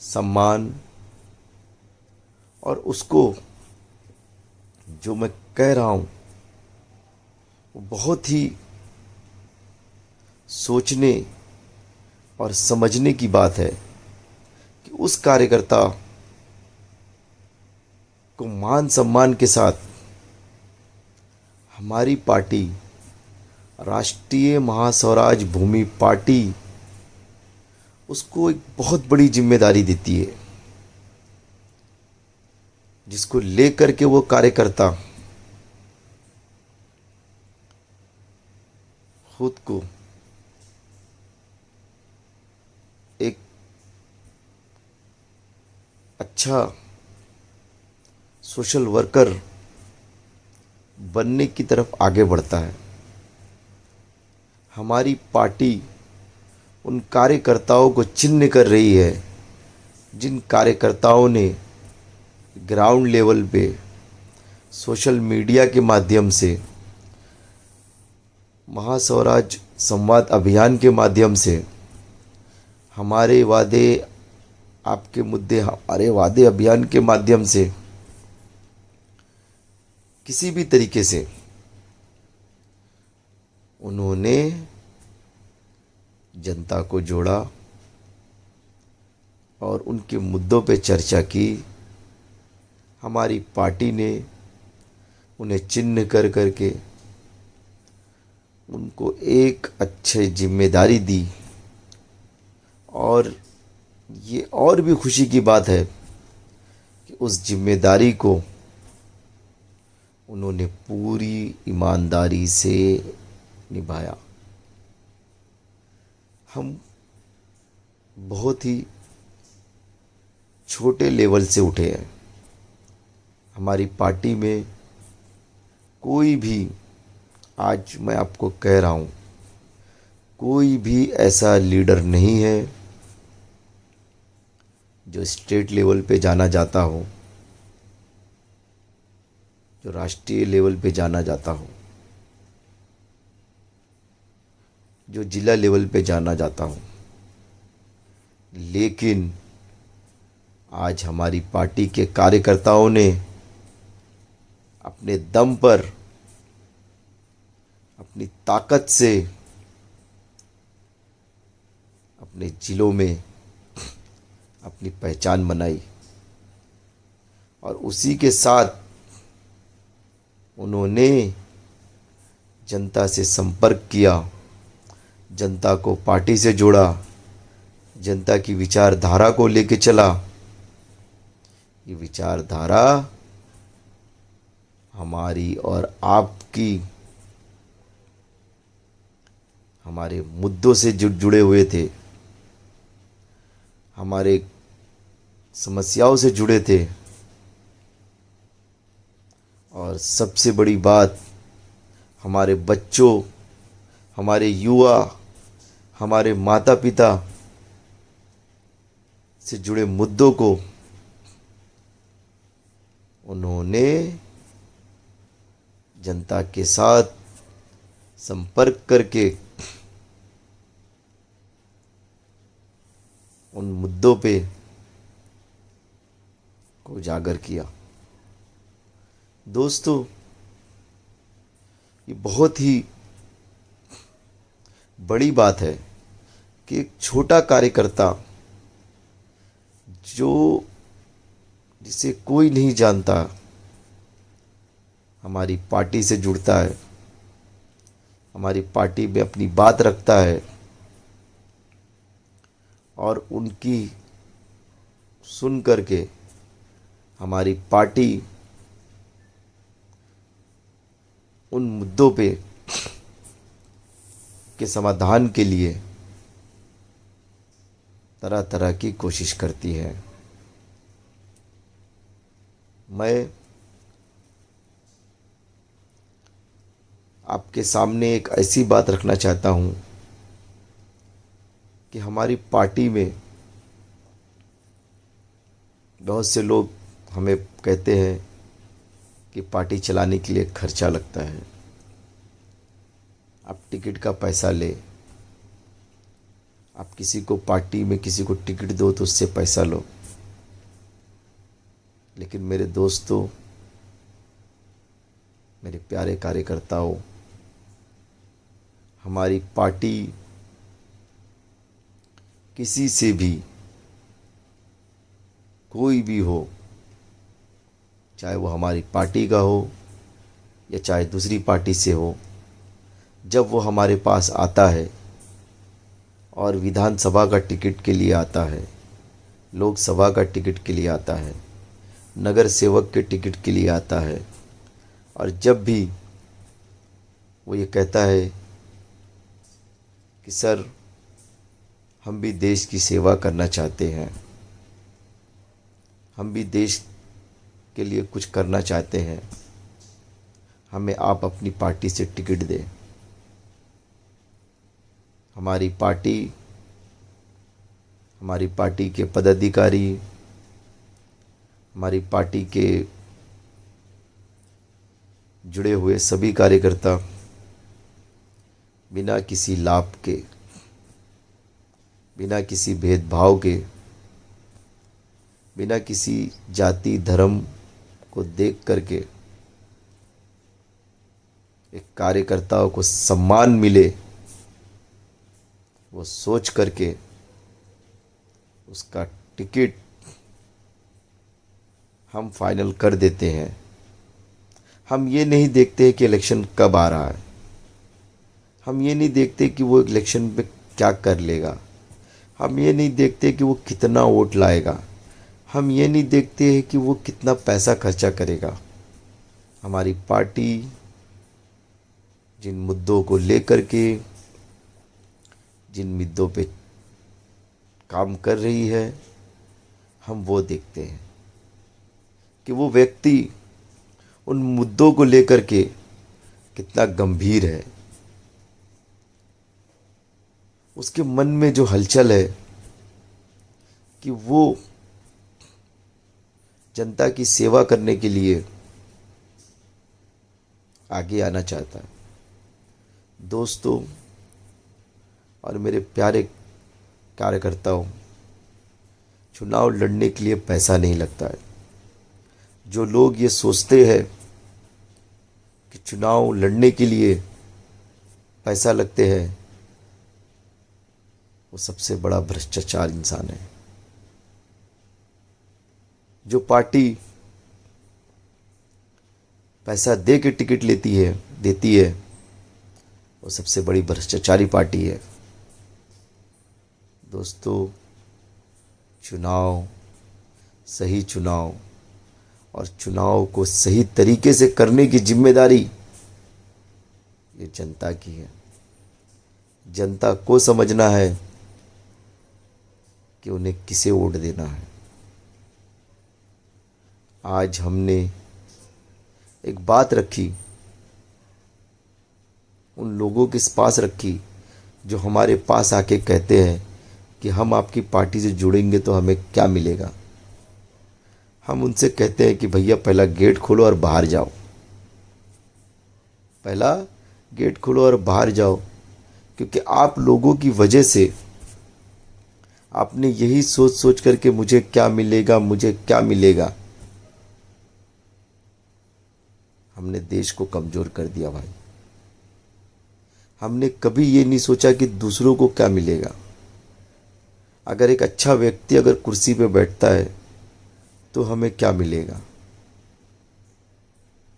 सम्मान और उसको जो मैं कह रहा हूँ वो बहुत ही सोचने और समझने की बात है कि उस कार्यकर्ता को मान सम्मान के साथ हमारी पार्टी राष्ट्रीय महास्वराज भूमि पार्टी उसको एक बहुत बड़ी जिम्मेदारी देती है, जिसको लेकर के वो कार्यकर्ता खुद को एक अच्छा सोशल वर्कर बनने की तरफ आगे बढ़ता है। हमारी पार्टी उन कार्यकर्ताओं को चिन्ह कर रही है जिन कार्यकर्ताओं ने ग्राउंड लेवल पे सोशल मीडिया के माध्यम से, महास्वराज संवाद अभियान के माध्यम से, हमारे वादे आपके मुद्दे हमारे वादे अभियान के माध्यम से किसी भी तरीके से उन्होंने जनता को जोड़ा और उनके मुद्दों पे चर्चा की। हमारी पार्टी ने उन्हें चिन्ह कर करके उनको एक अच्छी जिम्मेदारी दी और ये और भी खुशी की बात है कि उस जिम्मेदारी को उन्होंने पूरी ईमानदारी से निभाया। हम बहुत ही छोटे लेवल से उठे हैं। हमारी पार्टी में कोई भी, आज मैं आपको कह रहा हूँ, कोई भी ऐसा लीडर नहीं है जो स्टेट लेवल पे जाना जाता हो, जो राष्ट्रीय लेवल पे जाना जाता हो, जो जिला लेवल पे जाना जाता हो। लेकिन आज हमारी पार्टी के कार्यकर्ताओं ने अपने दम पर, अपनी ताकत से अपने जिलों में अपनी पहचान बनाई और उसी के साथ उन्होंने जनता से संपर्क किया, जनता को पार्टी से जोड़ा, जनता की विचारधारा को लेके चला। ये विचारधारा हमारी और आपकी, हमारे मुद्दों से जुड़े हुए थे, हमारे समस्याओं से जुड़े थे। और सबसे बड़ी बात, हमारे बच्चों, हमारे युवा, हमारे माता पिता से जुड़े मुद्दों को उन्होंने जनता के साथ संपर्क करके उन मुद्दों पे को उजागर किया। दोस्तों, ये बहुत ही बड़ी बात है कि एक छोटा कार्यकर्ता जिसे कोई नहीं जानता हमारी पार्टी से जुड़ता है, हमारी पार्टी में अपनी बात रखता है और उनकी सुन करके हमारी पार्टी उन मुद्दों पे के समाधान के लिए तरह तरह की कोशिश करती है। मैं आपके सामने एक ऐसी बात रखना चाहता हूं कि हमारी पार्टी में बहुत से लोग हमें कहते हैं कि पार्टी चलाने के लिए खर्चा लगता है, आप टिकट का पैसा ले, आप किसी को पार्टी में किसी को टिकट दो तो उससे पैसा लो। लेकिन मेरे दोस्तों, मेरे प्यारे कार्यकर्ताओं, हमारी पार्टी किसी से भी, कोई भी हो, चाहे वो हमारी पार्टी का हो या चाहे दूसरी पार्टी से हो, जब वो हमारे पास आता है और विधानसभा का टिकट के लिए आता है, लोकसभा का टिकट के लिए आता है, नगर सेवक के टिकट के लिए आता है, और जब भी वो ये कहता है कि सर हम भी देश की सेवा करना चाहते हैं, हम भी देश के लिए कुछ करना चाहते हैं, हमें आप अपनी पार्टी से टिकट दें। हमारी पार्टी के पदाधिकारी, हमारी पार्टी के जुड़े हुए सभी कार्यकर्ता बिना किसी लाभ के, बिना किसी भेदभाव के, बिना किसी जाति धर्म को देख करके एक कार्यकर्ताओं को सम्मान मिले, वो सोच करके उसका टिकट हम फाइनल कर देते हैं। हम ये नहीं देखते कि इलेक्शन कब आ रहा है, हम ये नहीं देखते कि वो इलेक्शन पे क्या कर लेगा, हम ये नहीं देखते कि वो कितना वोट लाएगा, हम ये नहीं देखते हैं कि वो कितना पैसा खर्चा करेगा। हमारी पार्टी जिन मुद्दों को लेकर के, जिन मुद्दों पे काम कर रही है, हम वो देखते हैं कि वो व्यक्ति उन मुद्दों को लेकर के कितना गंभीर है, उसके मन में जो हलचल है कि वो जनता की सेवा करने के लिए आगे आना चाहता है। दोस्तों और मेरे प्यारे कार्यकर्ताओं, चुनाव लड़ने के लिए पैसा नहीं लगता है। जो लोग ये सोचते हैं कि चुनाव लड़ने के लिए पैसा लगते हैं, वो सबसे बड़ा भ्रष्टाचार इंसान है। जो पार्टी पैसा दे के टिकट देती है, वो सबसे बड़ी भ्रष्टाचारी पार्टी है। दोस्तों, सही चुनाव और चुनाव को सही तरीके से करने की जिम्मेदारी ये जनता की है। जनता को समझना है कि उन्हें किसे वोट देना है। आज हमने एक बात रखी, उन लोगों के पास रखी जो हमारे पास आके कहते हैं कि हम आपकी पार्टी से जुड़ेंगे तो हमें क्या मिलेगा। हम उनसे कहते हैं कि भैया पहला गेट खोलो और बाहर जाओ, पहला गेट खोलो और बाहर जाओ, क्योंकि आप लोगों की वजह से आपने यही सोच करके मुझे क्या मिलेगा, हमने देश को कमज़ोर कर दिया भाई। हमने कभी ये नहीं सोचा कि दूसरों को क्या मिलेगा। अगर एक अच्छा व्यक्ति अगर कुर्सी पे बैठता है तो हमें क्या मिलेगा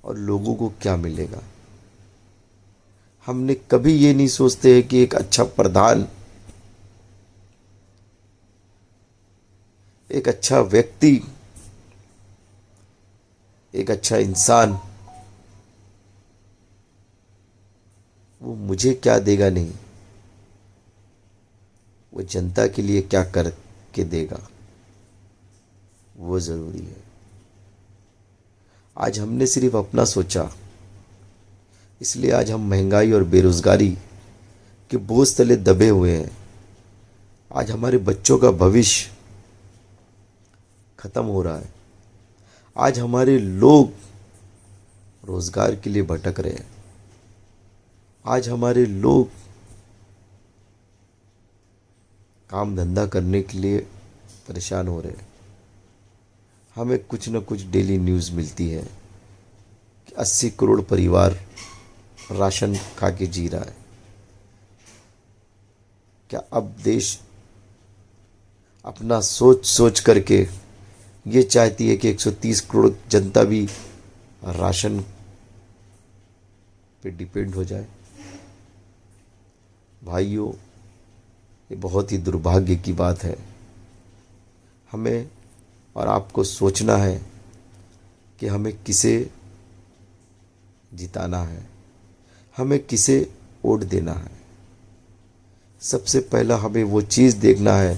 और लोगों को क्या मिलेगा। हमने कभी ये नहीं सोचते हैं कि एक अच्छा प्रधान, एक अच्छा व्यक्ति, एक अच्छा इंसान वो मुझे क्या देगा नहीं, वो जनता के लिए क्या कर के देगा वो ज़रूरी है। आज हमने सिर्फ अपना सोचा, इसलिए आज हम महंगाई और बेरोज़गारी के बोझ तले दबे हुए हैं। आज हमारे बच्चों का भविष्य ख़त्म हो रहा है। आज हमारे लोग रोज़गार के लिए भटक रहे हैं। आज हमारे लोग काम धंधा करने के लिए परेशान हो रहे हैं। हमें कुछ न कुछ डेली न्यूज़ मिलती है कि 80 करोड़ परिवार राशन खा के जी रहा है। क्या अब देश अपना सोच सोच करके ये चाहती है कि 130 करोड़ जनता भी राशन पे डिपेंड हो जाए? भाइयों, ये बहुत ही दुर्भाग्य की बात है। हमें और आपको सोचना है कि हमें किसे जिताना है, हमें किसे वोट देना है। सबसे पहला हमें वो चीज़ देखना है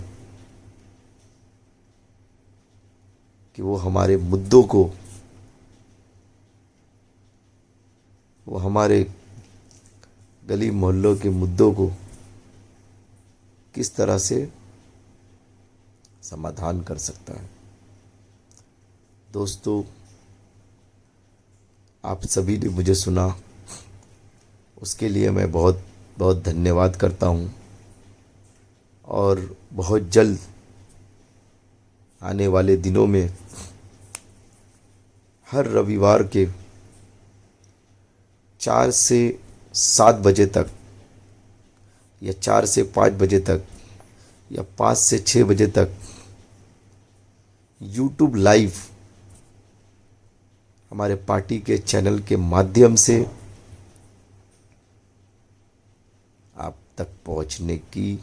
कि वो हमारे मुद्दों को, वो हमारे गली मोहल्लों के मुद्दों को किस तरह से समाधान कर सकता है। दोस्तों, आप सभी ने मुझे सुना, उसके लिए मैं बहुत बहुत धन्यवाद करता हूँ। और बहुत जल्द आने वाले दिनों में हर रविवार के 4 से 7 बजे तक या 4 से 5 बजे तक या 5 से 6 बजे तक यूट्यूब लाइव हमारे पार्टी के चैनल के माध्यम से आप तक पहुंचने की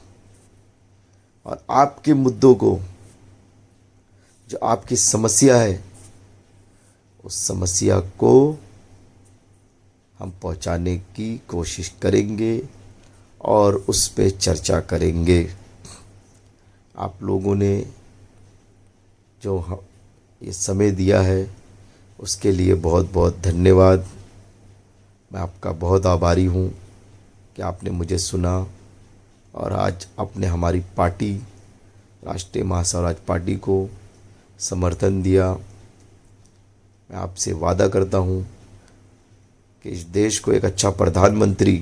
और आपके मुद्दों को, जो आपकी समस्या है, उस समस्या को हम पहुंचाने की कोशिश करेंगे और उस पे चर्चा करेंगे। आप लोगों ने जो ये समय दिया है उसके लिए बहुत बहुत धन्यवाद। मैं आपका बहुत आभारी हूँ कि आपने मुझे सुना और आज आपने हमारी पार्टी, राष्ट्रीय महास्वराज पार्टी को समर्थन दिया। मैं आपसे वादा करता हूँ कि इस देश को एक अच्छा प्रधानमंत्री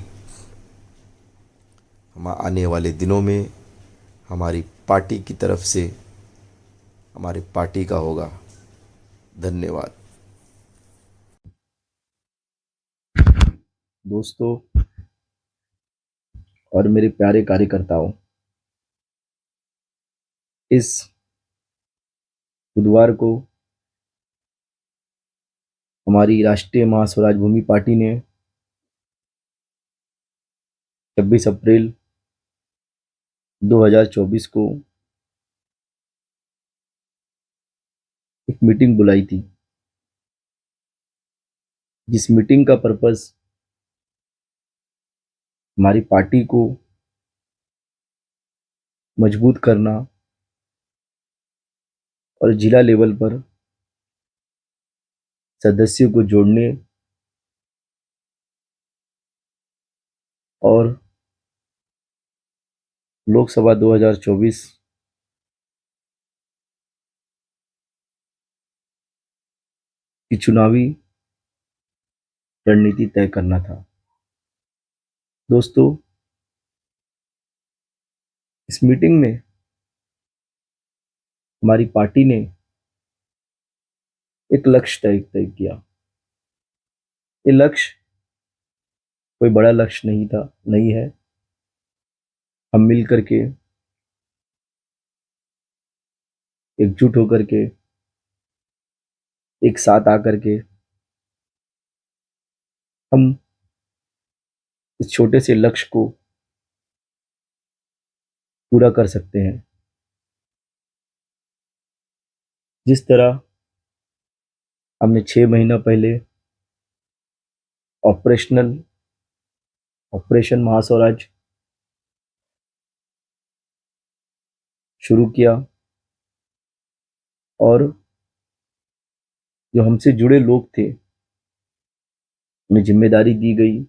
हम आने वाले दिनों में हमारी पार्टी की तरफ से, हमारी पार्टी का होगा। धन्यवाद। दोस्तों और मेरे प्यारे कार्यकर्ताओं, इस बुधवार को हमारी राष्ट्रीय महास्वराज भूमि पार्टी ने 26 अप्रैल 2024 को एक मीटिंग बुलाई थी, जिस मीटिंग का पर्पस हमारी पार्टी को मजबूत करना और जिला लेवल पर सदस्यों को जोड़ने और लोकसभा 2024 की चुनावी रणनीति तय करना था। दोस्तों, इस मीटिंग में हमारी पार्टी ने एक लक्ष्य तय किया ये लक्ष्य कोई बड़ा लक्ष्य नहीं था, नहीं है। हम मिल करके, एकजुट होकर के, एक साथ आकर के हम इस छोटे से लक्ष्य को पूरा कर सकते हैं। जिस तरह हमने 6 महीना पहले ऑपरेशन महास्वराज शुरू किया और जो हमसे जुड़े लोग थे उन्हें जिम्मेदारी दी गई,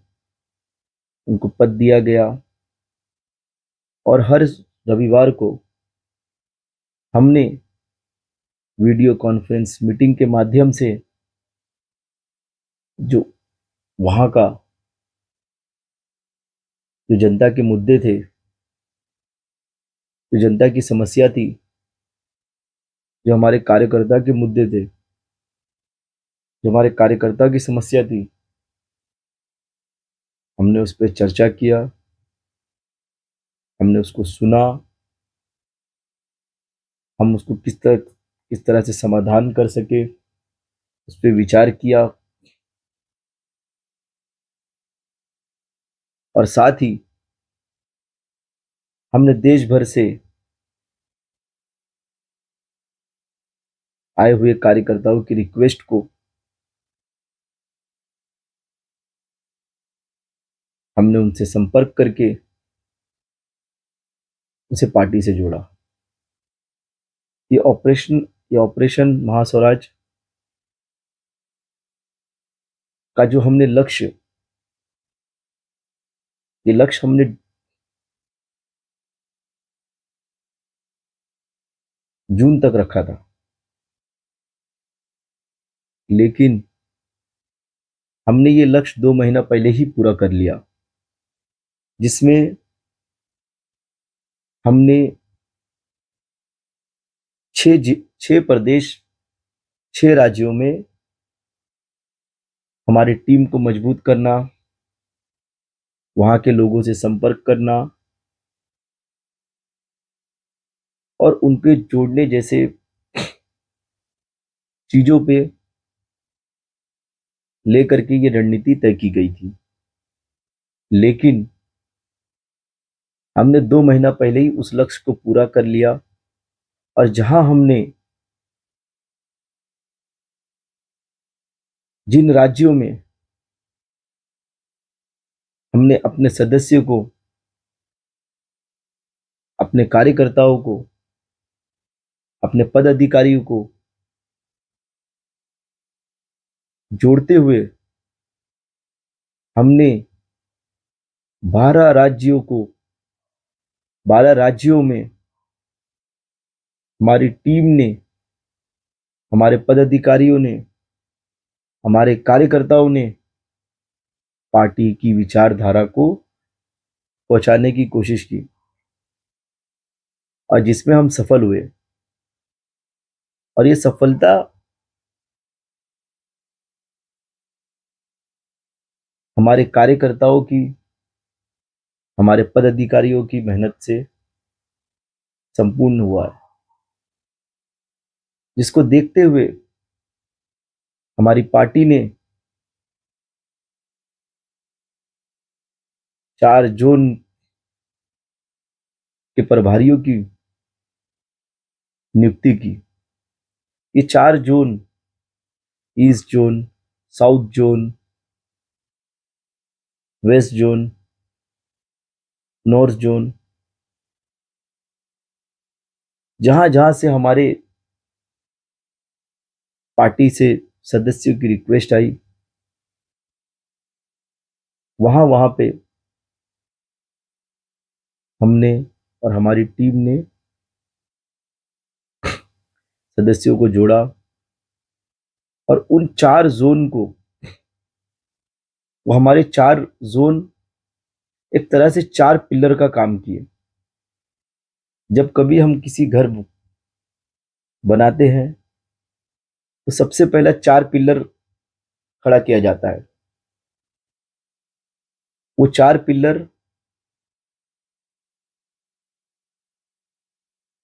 उनको पद दिया गया और हर रविवार को हमने वीडियो कॉन्फ्रेंस मीटिंग के माध्यम से जो वहाँ का जो जनता के मुद्दे थे, जो जनता की समस्या थी, जो हमारे कार्यकर्ता के मुद्दे थे, जो हमारे कार्यकर्ता की समस्या थी, हमने उस पर चर्चा किया, हमने उसको सुना, हम उसको किस तरह से समाधान कर सके उस पर विचार किया और साथ ही हमने देश भर से आए हुए कार्यकर्ताओं की रिक्वेस्ट को हमने उनसे संपर्क करके उसे पार्टी से जोड़ा। ये ऑपरेशन महास्वराज का जो हमने ये लक्ष्य हमने जून तक रखा था, लेकिन हमने ये लक्ष्य 2 महीना पहले ही पूरा कर लिया, जिसमें हमने 6 प्रदेश 6 राज्यों में हमारी टीम को मजबूत करना, वहां के लोगों से संपर्क करना और उनके जोड़ने जैसे चीजों पे लेकर के ये रणनीति तय की गई थी। लेकिन हमने 2 महीना पहले ही उस लक्ष्य को पूरा कर लिया और जहां हमने जिन राज्यों में हमने अपने सदस्यों को, अपने कार्यकर्ताओं को, अपने पदाधिकारियों को जोड़ते हुए हमने 12 राज्यों में हमारी टीम ने, हमारे पदाधिकारियों ने, हमारे कार्यकर्ताओं ने पार्टी की विचारधारा को पहुंचाने की कोशिश की और जिसमें हम सफल हुए। और ये सफलता हमारे कार्यकर्ताओं की, हमारे पदाधिकारियों की मेहनत से संपूर्ण हुआ है, जिसको देखते हुए हमारी पार्टी ने 4 जोन के प्रभारियों की नियुक्ति की। ये 4 zone, east zone, south zone, west zone, north zone, जहां जहां से हमारे पार्टी से सदस्यों की रिक्वेस्ट आई, वहां वहां पे हमने और हमारी टीम ने सदस्यों को जोड़ा और उन 4 जोन को, वो हमारे 4 जोन एक तरह से 4 पिलर का काम किए। जब कभी हम किसी घर बनाते हैं तो सबसे पहला 4 पिलर खड़ा किया जाता है। वो 4 पिलर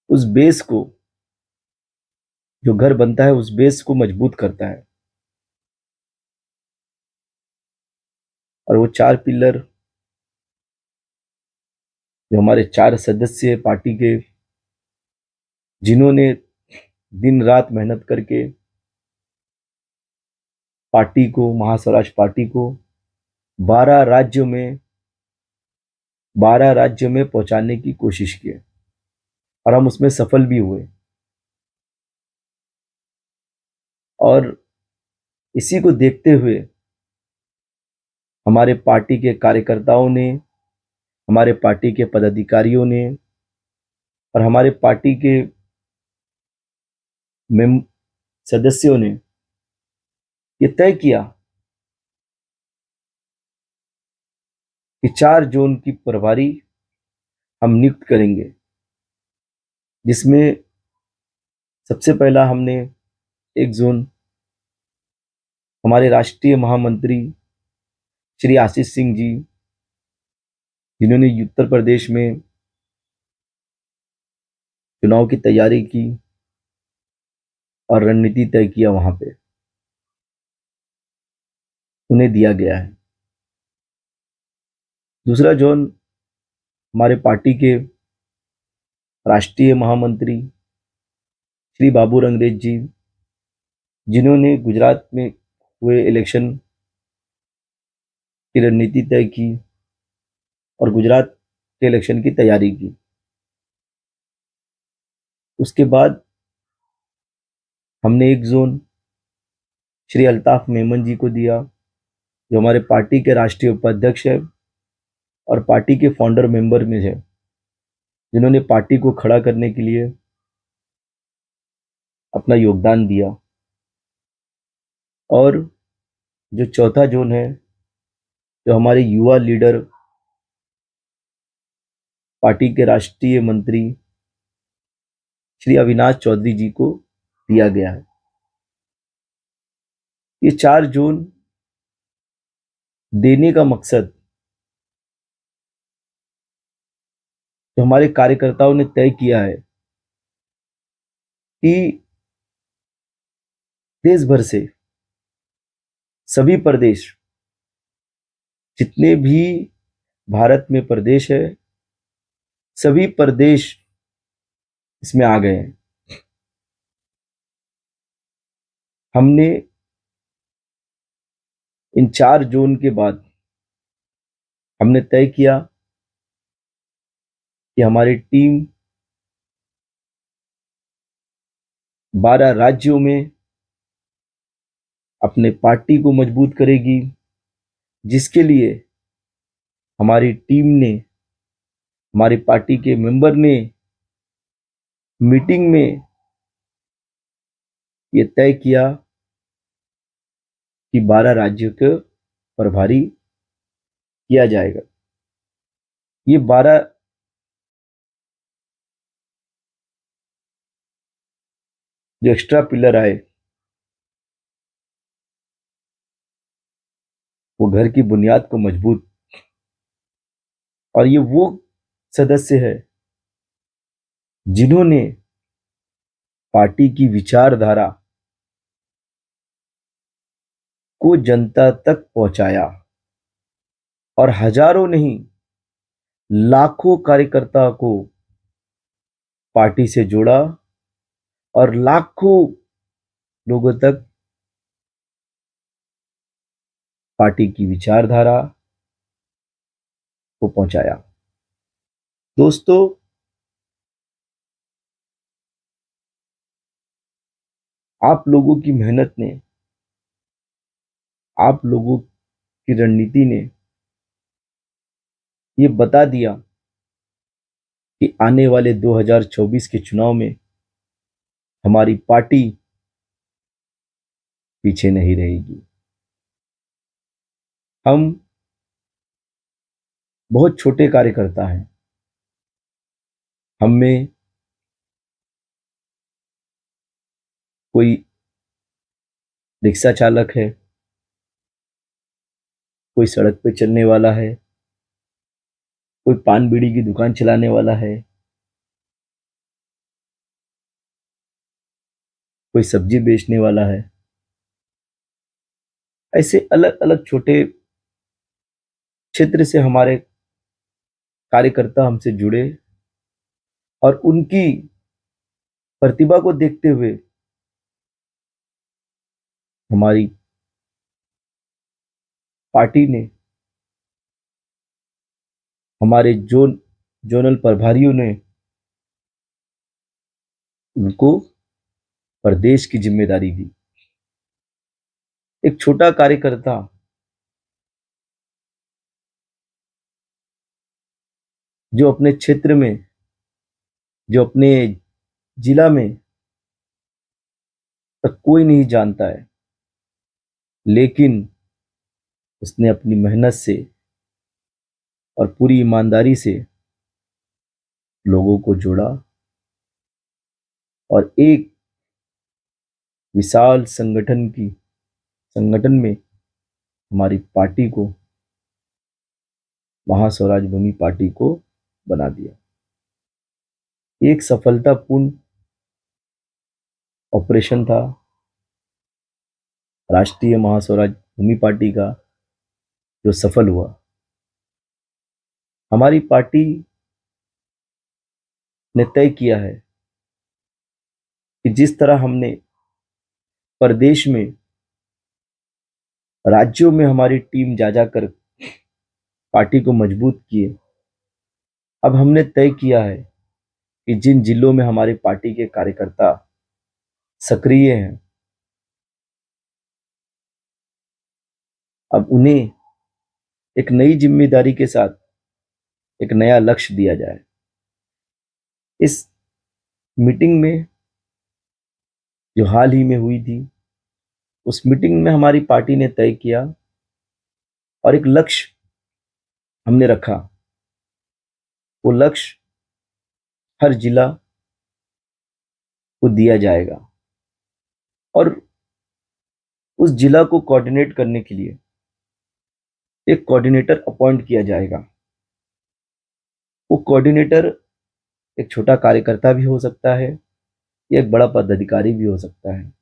उस बेस को, जो घर बनता है उस बेस को मजबूत करता है। और वो 4 पिलर जो हमारे 4 सदस्य पार्टी के, जिन्होंने दिन रात मेहनत करके पार्टी को, महास्वराज पार्टी को 12 राज्यों में 12 राज्यों में पहुंचाने की कोशिश की और हम उसमें सफल भी हुए। और इसी को देखते हुए हमारे पार्टी के कार्यकर्ताओं ने, हमारे पार्टी के पदाधिकारियों ने और हमारे पार्टी के सदस्यों ने ये तय किया कि 4 जोन की प्रभारी हम नियुक्त करेंगे, जिसमें सबसे पहला हमने एक जोन हमारे राष्ट्रीय महामंत्री श्री आशीष सिंह जी, जिन्होंने उत्तर प्रदेश में चुनाव की तैयारी की और रणनीति तय किया, वहां पे उन्हें दिया गया है। दूसरा जोन हमारे पार्टी के राष्ट्रीय महामंत्री श्री बाबू रंगरेज जी, जिन्होंने गुजरात में हुए इलेक्शन की रणनीति तय की और गुजरात के इलेक्शन की तैयारी की। उसके बाद हमने एक जोन श्री अल्ताफ मेमन जी को दिया, जो हमारे पार्टी के राष्ट्रीय उपाध्यक्ष है और पार्टी के फाउंडर मेंबर में है, जिन्होंने पार्टी को खड़ा करने के लिए अपना योगदान दिया। और जो चौथा जोन है, जो हमारे युवा लीडर पार्टी के राष्ट्रीय मंत्री श्री अविनाश चौधरी जी को दिया गया है। ये 4 जोन देने का मकसद जो हमारे कार्यकर्ताओं ने तय किया है कि देश भर से सभी प्रदेश, जितने भी भारत में प्रदेश है, सभी प्रदेश इसमें आ गए हैं। हमने इन 4 जोन के बाद हमने तय किया कि हमारी टीम 12 राज्यों में अपने पार्टी को मजबूत करेगी, जिसके लिए हमारी टीम ने, हमारी पार्टी के मेंबर ने मीटिंग में ये तय किया कि 12 राज्यों के प्रभारी किया जाएगा। ये 12 जो एक्स्ट्रा पिलर आए, वो घर की बुनियाद को मजबूत, और ये वो सदस्य है जिन्होंने पार्टी की विचारधारा को जनता तक पहुंचाया और हजारों नहीं लाखों कार्यकर्ता को पार्टी से जोड़ा और लाखों लोगों तक पार्टी की विचारधारा को पहुंचाया। दोस्तों, आप लोगों की मेहनत ने, आप लोगों की रणनीति ने ये बता दिया कि आने वाले 2024 के चुनाव में हमारी पार्टी पीछे नहीं रहेगी। हम बहुत छोटे कार्यकर्ता हैं, हम में कोई रिक्शा चालक है, कोई सड़क पे चलने वाला है, कोई पान बीड़ी की दुकान चलाने वाला है, कोई सब्जी बेचने वाला है। ऐसे अलग अलग छोटे क्षेत्र से हमारे कार्यकर्ता हमसे जुड़े और उनकी प्रतिभा को देखते हुए हमारी पार्टी ने, हमारे जोनल प्रभारियों ने उनको प्रदेश की जिम्मेदारी दी। एक छोटा कार्यकर्ता जो अपने क्षेत्र में, जो अपने जिला में तक कोई नहीं जानता है, लेकिन उसने अपनी मेहनत से और पूरी ईमानदारी से लोगों को जोड़ा और एक विशाल संगठन में हमारी पार्टी को, महास्वराज भूमि पार्टी को बना दिया। एक सफलतापूर्ण ऑपरेशन था राष्ट्रीय महास्वराज भूमि पार्टी का, जो सफल हुआ। हमारी पार्टी ने तय किया है कि जिस तरह हमने प्रदेश में, राज्यों में हमारी टीम जा जाकर पार्टी को मजबूत किए, अब हमने तय किया है कि जिन जिलों में हमारी पार्टी के कार्यकर्ता सक्रिय हैं, अब उन्हें एक नई जिम्मेदारी के साथ एक नया लक्ष्य दिया जाए। इस मीटिंग में जो हाल ही में हुई थी, उस मीटिंग में हमारी पार्टी ने तय किया और एक लक्ष्य हमने रखा। वो लक्ष्य हर जिला को दिया जाएगा और उस जिला को कोऑर्डिनेट करने के लिए एक कोऑर्डिनेटर अपॉइंट किया जाएगा। वो कोऑर्डिनेटर एक छोटा कार्यकर्ता भी हो सकता है या एक बड़ा पदाधिकारी भी हो सकता है।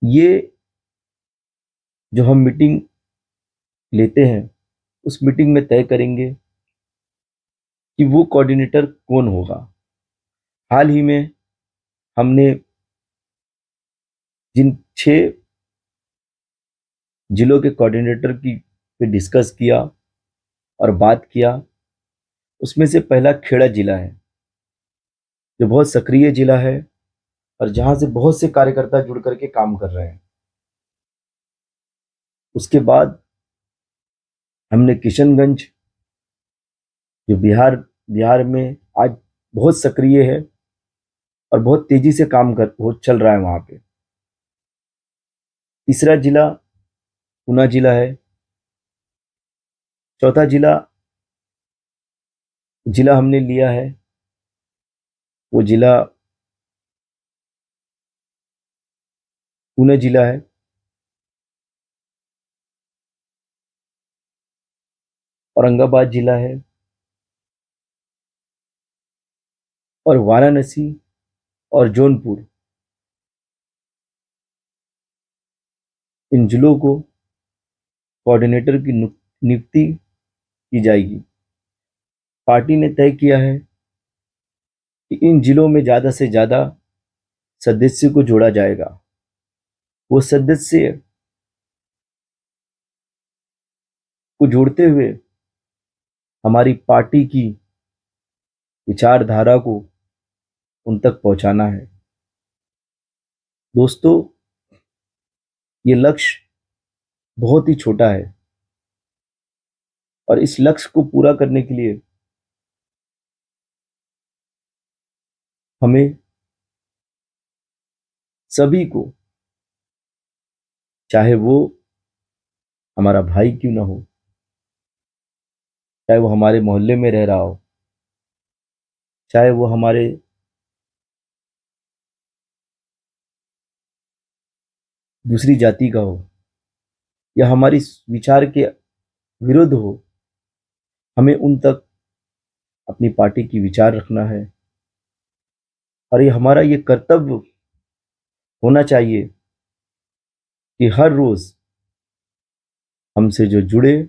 ये जो हम मीटिंग लेते हैं, उस मीटिंग में तय करेंगे कि वो कोऑर्डिनेटर कौन होगा। हाल ही में हमने जिन 6 जिलों के कोऑर्डिनेटर की पे डिस्कस किया और बात किया, उसमें से पहला खेड़ा जिला है, जो बहुत सक्रिय जिला है और जहां से बहुत से कार्यकर्ता जुड़ करके काम कर रहे हैं। उसके बाद हमने किशनगंज, जो बिहार में आज बहुत सक्रिय है और बहुत तेजी से चल रहा है वहां पे। तीसरा जिला ऊना जिला है। चौथा जिला हमने लिया है, वो जिला ऊना जिला है। औरंगाबाद जिला है और वाराणसी और जौनपुर, इन जिलों को कोऑर्डिनेटर की नियुक्ति की जाएगी। पार्टी ने तय किया है कि इन जिलों में ज़्यादा से ज़्यादा सदस्य को जोड़ा जाएगा। वो सदस्य को जोड़ते हुए हमारी पार्टी की विचारधारा को उन तक पहुंचाना है। दोस्तों, ये लक्ष्य बहुत ही छोटा है और इस लक्ष्य को पूरा करने के लिए हमें सभी को, चाहे वो हमारा भाई क्यों ना हो, चाहे वो हमारे मोहल्ले में रह रहा हो, चाहे वो हमारे दूसरी जाति का हो या हमारी विचार के विरुद्ध हो, हमें उन तक अपनी पार्टी की विचार रखना है और ये हमारा ये कर्तव्य होना चाहिए कि हर रोज हमसे जो जुड़े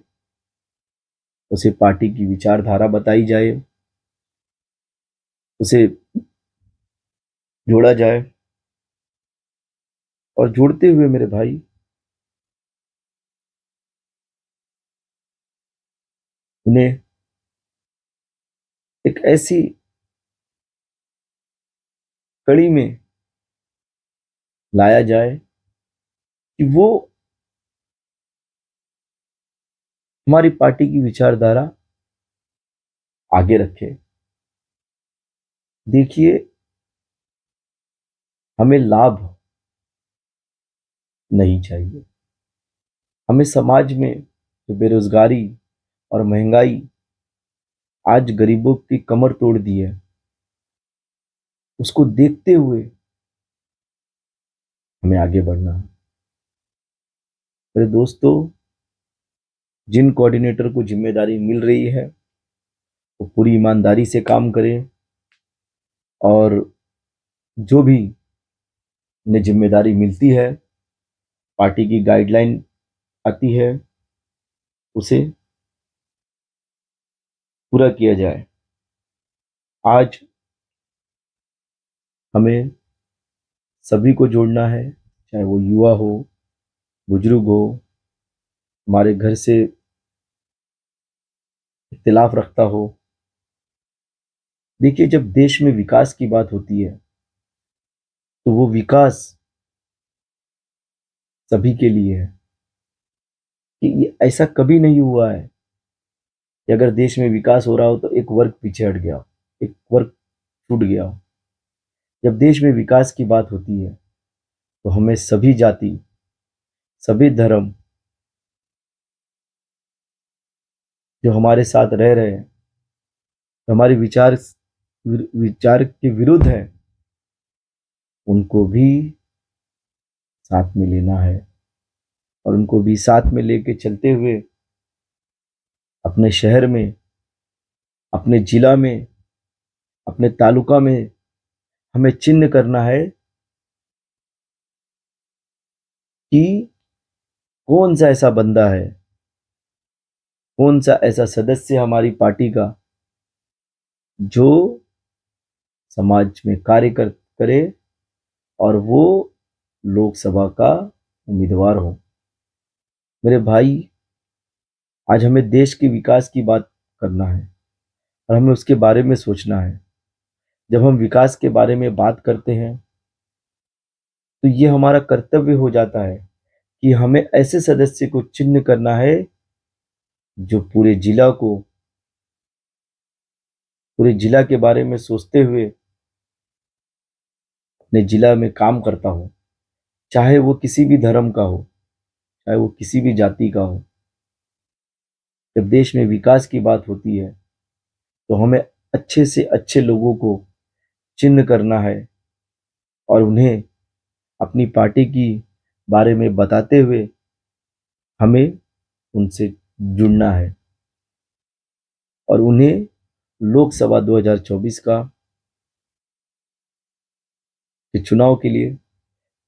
उसे पार्टी की विचारधारा बताई जाए, उसे जोड़ा जाए और जोड़ते हुए मेरे भाई उन्हें एक ऐसी कड़ी में लाया जाए कि वो हमारी पार्टी की विचारधारा आगे रखे। देखिए, हमें लाभ नहीं चाहिए, हमें समाज में जो बेरोजगारी और महंगाई आज गरीबों की कमर तोड़ दी है, उसको देखते हुए हमें आगे बढ़ना है। मेरे दोस्तों, जिन कोऑर्डिनेटर को जिम्मेदारी मिल रही है वो पूरी ईमानदारी से काम करें और जो भी उन्हें जिम्मेदारी मिलती है, पार्टी की गाइडलाइन आती है, उसे पूरा किया जाए। आज हमें सभी को जोड़ना है, चाहे वो युवा हो, बुजुर्ग हो, हमारे घर से इख्तिलाफ रखता हो। देखिए, जब देश में विकास की बात होती है तो वो विकास सभी के लिए है। कि ये ऐसा कभी नहीं हुआ है कि अगर देश में विकास हो रहा हो तो एक वर्ग पीछे हट गया हो, एक वर्ग छूट गया हो। जब देश में विकास की बात होती है तो हमें सभी जाति, सभी धर्म जो हमारे साथ रह रहे हैं, जो हमारे विचार के विरुद्ध है, उनको भी साथ में लेना है और उनको भी साथ में लेके चलते हुए अपने शहर में, अपने जिला में, अपने तालुका में हमें चिन्ह करना है कि कौन सा ऐसा बंदा है, कौन सा ऐसा सदस्य हमारी पार्टी का जो समाज में कार्य करे और वो लोकसभा का उम्मीदवार हो। मेरे भाई, आज हमें देश के विकास की बात करना है और हमें उसके बारे में सोचना है। जब हम विकास के बारे में बात करते हैं तो ये हमारा कर्तव्य हो जाता है कि हमें ऐसे सदस्य को चिन्ह करना है जो पूरे जिला के बारे में सोचते हुए अपने जिला में काम करता हो, चाहे वो किसी भी धर्म का हो, चाहे वो किसी भी जाति का हो। जब देश में विकास की बात होती है तो हमें अच्छे से अच्छे लोगों को चिन्ह करना है और उन्हें अपनी पार्टी की बारे में बताते हुए हमें उनसे जुड़ना है और उन्हें लोकसभा 2024 के चुनाव के लिए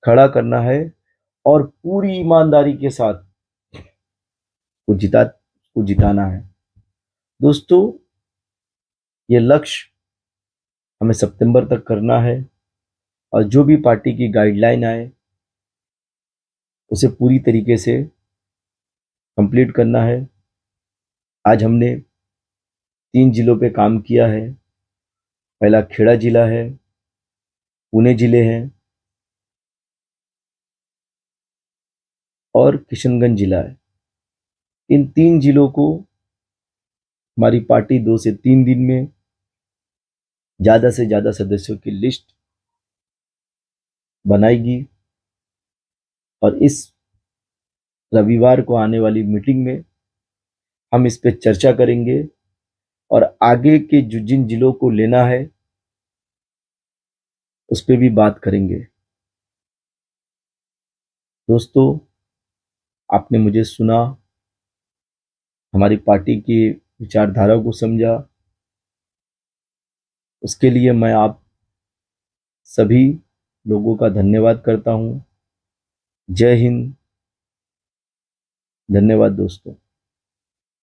खड़ा करना है और पूरी ईमानदारी के साथ को जिताना है। दोस्तों, ये लक्ष्य हमें सितंबर तक करना है और जो भी पार्टी की गाइडलाइन आए उसे पूरी तरीके से कंप्लीट करना है। आज हमने 3 जिलों पे काम किया है। पहला खेड़ा जिला है, पुणे जिले हैं और किशनगंज जिला है। इन 3 जिलों को हमारी पार्टी 2 से 3 दिन में ज़्यादा से ज़्यादा सदस्यों की लिस्ट बनाएगी और इस रविवार को आने वाली मीटिंग में हम इस पे चर्चा करेंगे और आगे के जो जिन जिलों को लेना है उस पे भी बात करेंगे। दोस्तों, आपने मुझे सुना, हमारी पार्टी के विचारधारा को समझा, उसके लिए मैं आप सभी लोगों का धन्यवाद करता हूँ। जय हिंद। धन्यवाद दोस्तों।